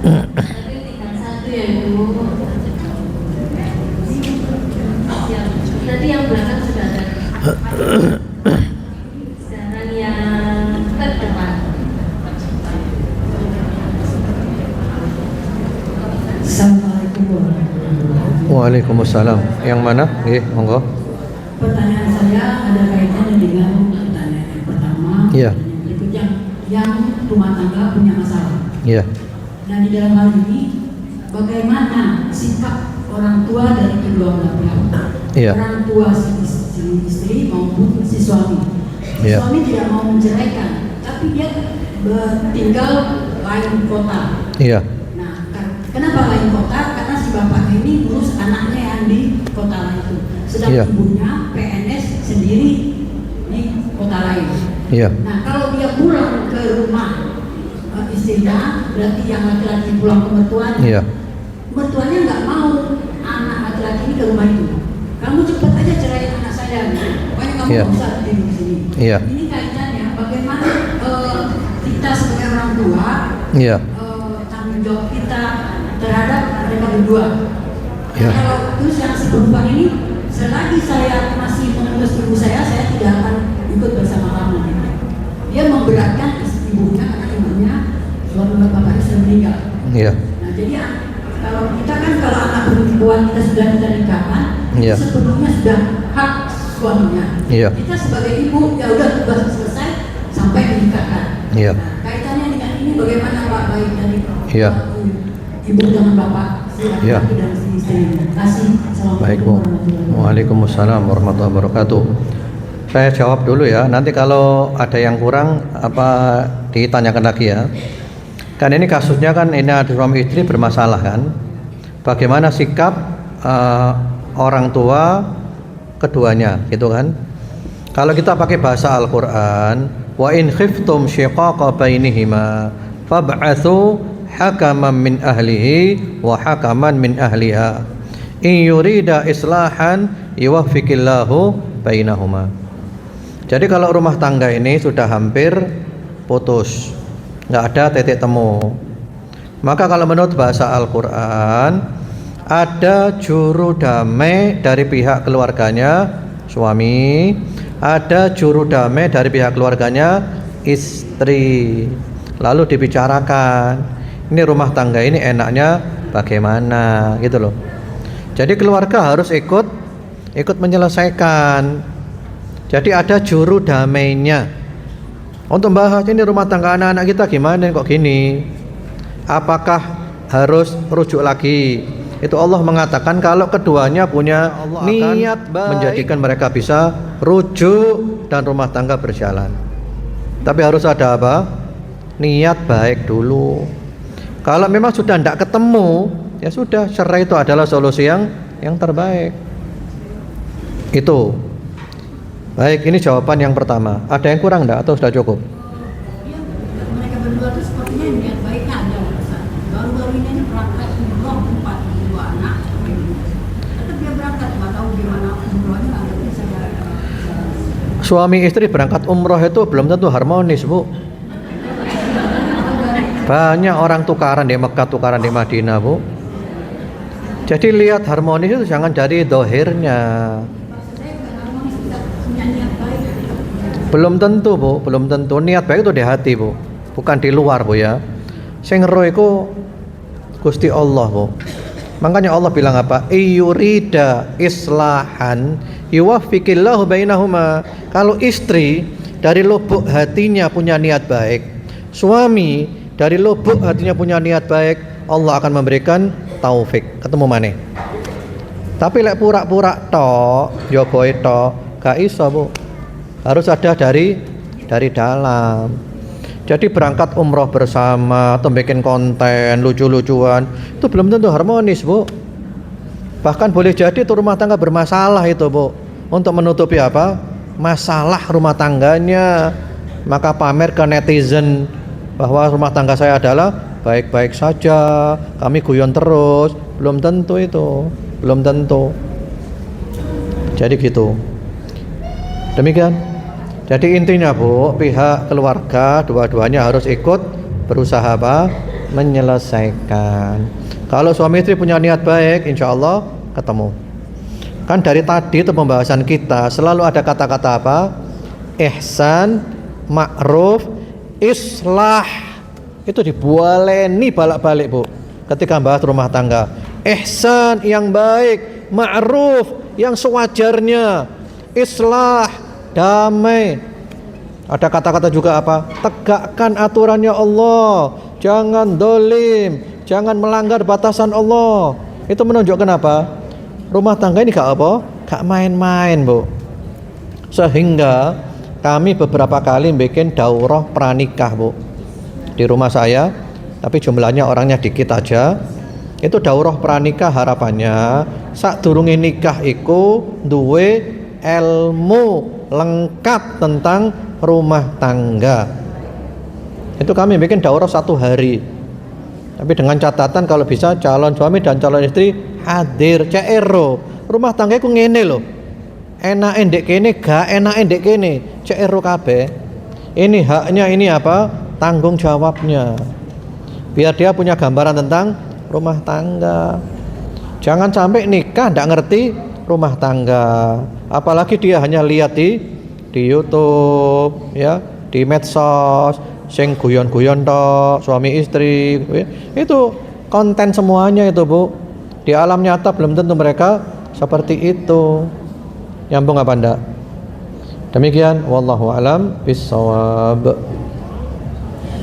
Tapi tinggal satu ya Ibu. Tadi yang belakang sudah ada. Sekarang yang terdepan. Assalamualaikum warahmatullahi wabarakatuh. Waalaikumsalam. Yang mana? Monggo. Pertanyaan saya ada kaitannya dengan pertanyaan yang pertama. Iya. Pertanyaan berikutnya, yang rumah tangga punya masalah. Iya. Dan di dalam hal ini, bagaimana sikap orang tua dari kedua belah pihak? Iya. Orang tua si istri maupun si suami. Iya. Suami tidak mau menceraikan, tapi dia tinggal lain kota. Iya. Nah, kenapa lain kota? Karena si bapak ini ngurus anaknya yang di kota lain itu. Sedang Iya. ibunya PNS sendiri di kota lain. Iya. Nah, kalau dia pulang ke rumah istrinya, berarti yang laki-laki pulang ke mertuanya. Iya. Mertuanya nggak mau anak laki-laki ini ke rumah itu. Kamu cepat aja ceraiin anak saya. Pokoknya kamu Iya. nggak usah tidur di sini. Iya. Ini kaitannya bagaimana kita sebagai orang tua Iya. tanggung jawab kita terhadap mereka berdua. Ya. Kalau terus yang si perempuan ini, selagi saya masih mengurus ibu saya tidak akan ikut bersama kamu. Dia memberatkan ibunya karena ibunya suami bapaknya sudah meninggal. Iya. Nah jadi kalau kita kan kalau anak perempuan kita sudah nikahkan, Iya. sepenuhnya sudah hak suaminya. Iya. Kita sebagai ibu ya udah tugas selesai sampai dinikahkan. Iya. Nah, kaitannya dengan ini bagaimana Pak baik dari Iya. ibu dengan bapak si Iya. laki-laki dan si istri. Terima kasih. Baik, Bu. Waalaikumsalam warahmatullahi wabarakatuh. Saya jawab dulu ya. Nanti kalau ada yang kurang apa ditanyakan lagi ya. Kan ini kasusnya kan ini ada suami istri bermasalah kan. Bagaimana sikap orang tua keduanya gitu kan. Kalau kita pakai bahasa Al-Qur'an, wa in khiftum shiqaqa bainihima fab'atsu hakaman min ahlihi wa hakaman min ahliha in yurida islahan yuwaffiqillahu bainahuma. Jadi kalau rumah tangga ini sudah hampir putus, nggak ada titik temu, maka kalau menurut bahasa Al-Quran ada juru damai dari pihak keluarganya suami, ada juru damai dari pihak keluarganya istri. Lalu dibicarakan, ini rumah tangga ini enaknya bagaimana gitu loh. Jadi keluarga harus ikut menyelesaikan. Jadi ada juru damainya untuk membahas ini rumah tangga anak-anak kita gimana kok gini. Apakah harus rujuk lagi? Itu Allah mengatakan kalau keduanya punya niat baik, menjadikan mereka bisa rujuk dan rumah tangga berjalan. Tapi harus ada apa? Niat baik dulu. Kalau memang sudah tidak ketemu, ya sudah, cerai itu adalah solusi yang terbaik. Itu. Baik, ini jawaban yang pertama. Ada yang kurang enggak atau sudah cukup? Ya, mereka berdua itu sepertinya niat baiknya ada. Baru-baru ini berangkat umroh 42 anak. Tetap dia berangkat, nggak tahu gimana umrohnya, nggak bisa. Suami istri berangkat umroh itu belum tentu harmonis, Bu. Banyak orang tukaran di Mekah, tukaran di Madinah, Bu. Jadi lihat harmonis itu jangan dari dohirnya. Belum tentu, Bu, belum tentu. Niat baik itu di hati, Bu, bukan di luar, Bu ya. Sing ro iku Gusti Allah, Bu. Makanya Allah bilang apa? Iyurida islahan yuwaffiqillahu bainahuma. Kalau istri dari lubuk hatinya punya niat baik, suami dari lubuk hatinya punya niat baik, Allah akan memberikan taufik. Ketemu maneh. Tapi lek pura-pura tok, jogoe tok, gak iso, Bu. Harus ada dari dalam. Jadi berangkat umroh bersama atau bikin konten lucu-lucuan itu belum tentu harmonis, Bu. Bahkan boleh jadi itu rumah tangga bermasalah itu, Bu. Untuk menutupi apa? Masalah rumah tangganya, maka pamer ke netizen bahwa rumah tangga saya adalah baik-baik saja, kami guyon terus. Belum tentu itu, belum tentu. Jadi gitu. Demikian. Jadi intinya, Bu, pihak keluarga dua-duanya harus ikut berusaha apa? Menyelesaikan. Kalau suami istri punya niat baik, insya Allah ketemu. Kan dari tadi itu pembahasan kita selalu ada kata-kata apa? Ihsan, ma'ruf, islah. Itu dibualeni balik-balik, Bu, ketika bahas rumah tangga. Ihsan yang baik, ma'ruf yang sewajarnya, islah damai. Ada kata-kata juga apa? Tegakkan aturannya Allah, jangan dolim, jangan melanggar batasan Allah. Itu menunjukkan apa? Rumah tangga ini gak apa? Gak main-main, Bu. Sehingga kami beberapa kali bikin daurah pranikah, Bu, di rumah saya, tapi jumlahnya orangnya dikit aja. Itu daurah pranikah harapannya sadurunge nikah iku duwe ilmu lengkap tentang rumah tangga. Itu kami bikin daurah 1 hari. Tapi dengan catatan kalau bisa calon suami dan calon istri hadir, CRO. Rumah tangga iku ngene lho. Enake ndek kene, gak enake ndek kene, CRO kabeh. Ini haknya, ini apa? Tanggung jawabnya. Biar dia punya gambaran tentang rumah tangga. Jangan sampai nikah ndak ngerti rumah tangga. Apalagi dia hanya lihat di YouTube, ya, di medsos, sing guyon-guyon tok, suami istri, ya. Itu konten semuanya itu, Bu. Di alam nyata belum tentu mereka seperti itu. Nyambung apa ndak? Demikian, wallahu alam bissawab.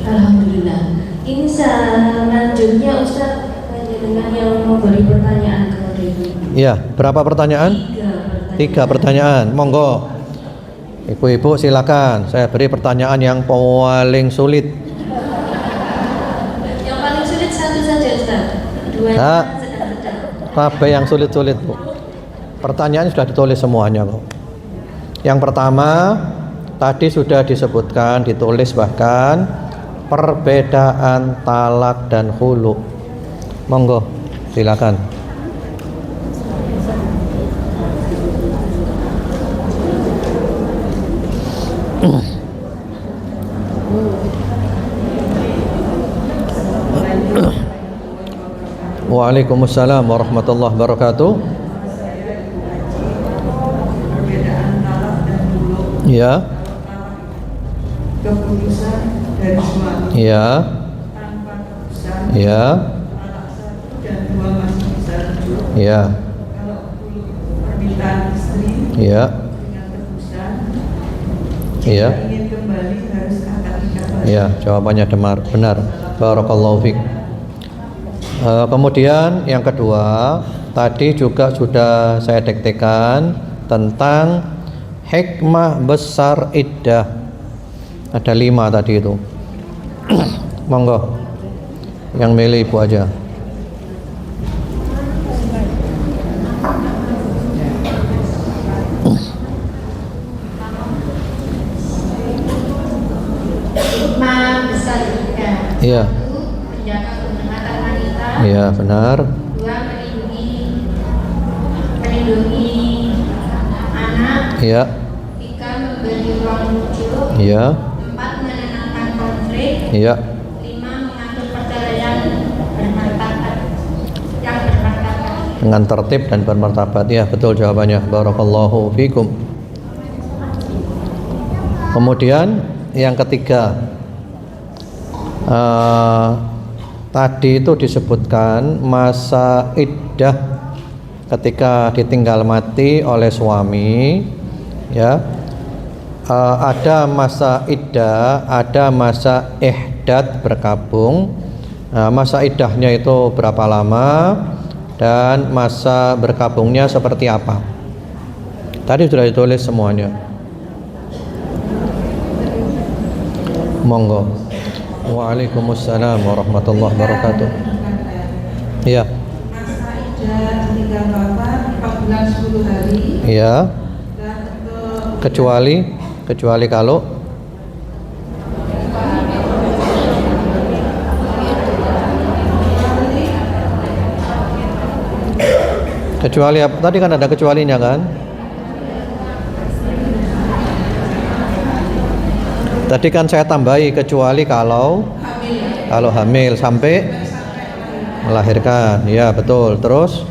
Alhamdulillah. Ini selanjutnya Ustaz dengan yang memberi pertanyaan kepada Ibu. Ya, berapa pertanyaan? 3 pertanyaan. Monggo. Ibu-ibu silakan. Saya beri pertanyaan yang paling sulit. Yang paling sulit satu saja, Ustaz. Dua Nah, sedang. apa yang sulit-sulit, Bu? Pertanyaan sudah ditulis semuanya, Bu. Yang pertama, tadi sudah disebutkan, ditulis bahkan perbedaan talak dan khulu. Monggo, silakan. Waalaikumsalam warahmatullahi wabarakatuh. Ya. Keputusan dari suami Ya. tanpa keputusan Ya. anak satu dan 2 masih bisa rujuk. Ya. permintaan istri Iya. dengan tebusan. Iya. Jika ingin kembali harus akad nikah baru. Iya, jawabannya benar. Barakallahu fiik. Kemudian yang kedua, tadi juga sudah saya diktekan tentang hikmah besar iddah. Ada 5 tadi itu. Monggo, yang milih ibu aja. Hikmah besar iddah. Iya. Satu, menjaga kehormatan wanita. Iya, benar. Dua, melindungi anak. Iya. Tiga, memberi ruang rujuk. Iya. 4, menenangkan konflik. Iya. 5, mengatur perceraian bermartabat yang bermartabat. Dengan tertib dan bermartabat. Ya, betul jawabannya. Barakallahu fikum. Kemudian yang ketiga, tadi itu disebutkan masa iddah ketika ditinggal mati oleh suami, ya. Ada masa iddah, ada masa ihdad berkabung. Masa iddahnya itu berapa lama dan masa berkabungnya seperti apa? Tadi sudah ditulis semuanya. Monggo. Waalaikumsalam warahmatullahi wabarakatuh. Iya. Masa iddah ditinggal bapak 4 bulan 10 hari. Iya. Dan untuk Kecuali kalau kecuali apa? Tadi kan ada kecualinya kan? Tadi kan saya tambahi kecuali kalau hamil sampai melahirkan. Ya, betul. Terus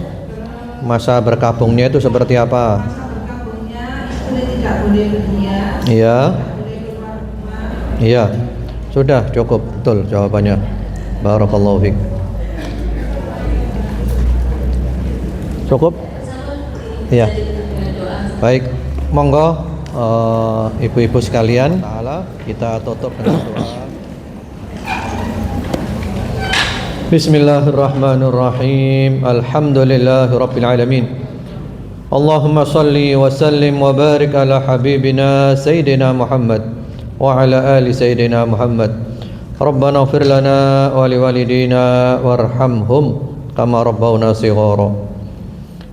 masa berkabungnya itu seperti apa? masa berkabungnya istri tidak boleh belia, Iya. boleh keluar rumah. Iya. Sudah cukup, betul jawabannya. Barakallahu fiik. Cukup? Iya. Baik, monggo ibu-ibu sekalian, kita tutup dengan doa. Bismillahirrahmanirrahim. Alhamdulillahirabbil alamin. Allahumma salli wa sallim wa barik ala habibina sayyidina Muhammad wa ala ali sayyidina Muhammad. Rabbana ighfir lana wa liwalidina warhamhum kama rabbawna shighara.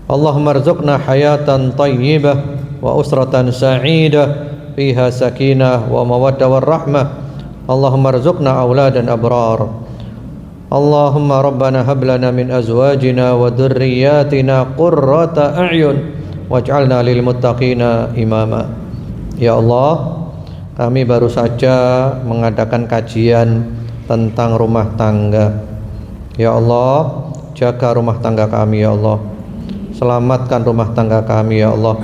Allahumma arzuqna hayatan tayyibah wa usratan sa'idah fiha sakinah wa mawaddah warahmah. Allahumma arzuqna auladan abrar. Allahumma rabbana hab lana min azwajina wa dhurriyyatina qurrata a'yun waj'alna lil muttaqina imama. Ya Allah, kami baru saja mengadakan kajian tentang rumah tangga. Ya Allah, jaga rumah tangga kami ya Allah. Selamatkan rumah tangga kami ya Allah.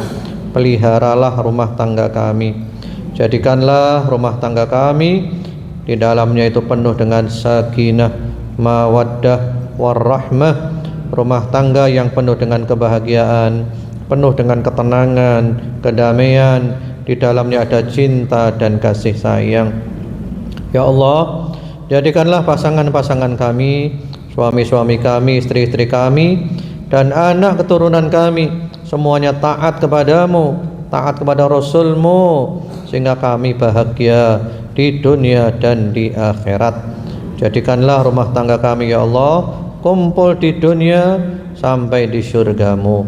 Peliharalah rumah tangga kami. Jadikanlah rumah tangga kami di dalamnya itu penuh dengan sakinah, mawaddah, warahmah. Rumah tangga yang penuh dengan kebahagiaan, penuh dengan ketenangan, kedamaian. Di dalamnya ada cinta dan kasih sayang. Ya Allah, jadikanlah pasangan-pasangan kami, suami-suami kami, istri-istri kami, dan anak keturunan kami semuanya taat kepadamu, taat kepada Rasulmu, sehingga kami bahagia di dunia dan di akhirat. Jadikanlah rumah tangga kami ya Allah kumpul di dunia sampai di surgamu.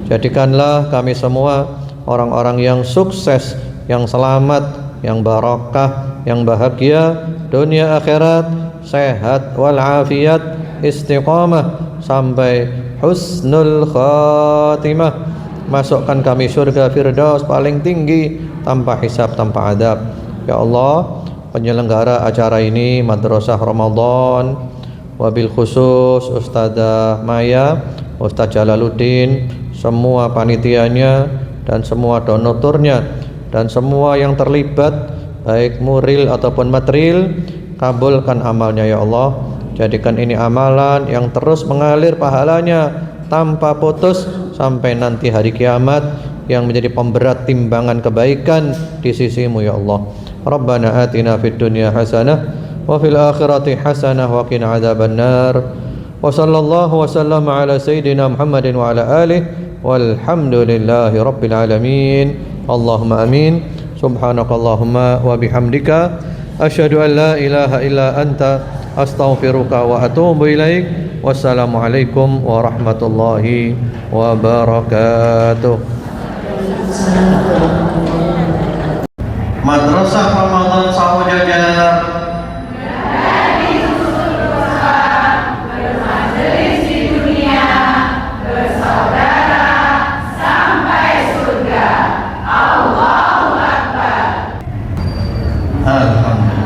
Jadikanlah kami semua orang-orang yang sukses, yang selamat, yang barakah, yang bahagia dunia akhirat, sehat walafiat, istiqamah sampai husnul khatimah. Masukkan kami surga firdaus paling tinggi tanpa hisab, tanpa adab. Ya Allah, penyelenggara acara ini Madrasah Ramadan, wabil khusus Ustazah Maya, Ustaz Jalaluddin, semua panitianya dan semua donaturnya dan semua yang terlibat baik muril ataupun material, kabulkan amalnya ya Allah. Jadikan ini amalan yang terus mengalir pahalanya tanpa putus sampai nanti hari kiamat yang menjadi pemberat timbangan kebaikan di sisimu ya Allah. Rabbana atina fid dunya hasanah wa fil akhirati hasanah wa qina adzabannar. Wa sallallahu wa sallama ala sayyidina Muhammadin wa ala alihi walhamdulillahi rabbil alamin. Allahumma amin. Subhanakallahumma wa bihamdika asyhadu an la ilaha illa anta astaghfiruka wa atubu ilaik. Wassalamualaikum warahmatullahi wabarakatuh. Madrasah Ramadan Sawajajar Alhamdulillah.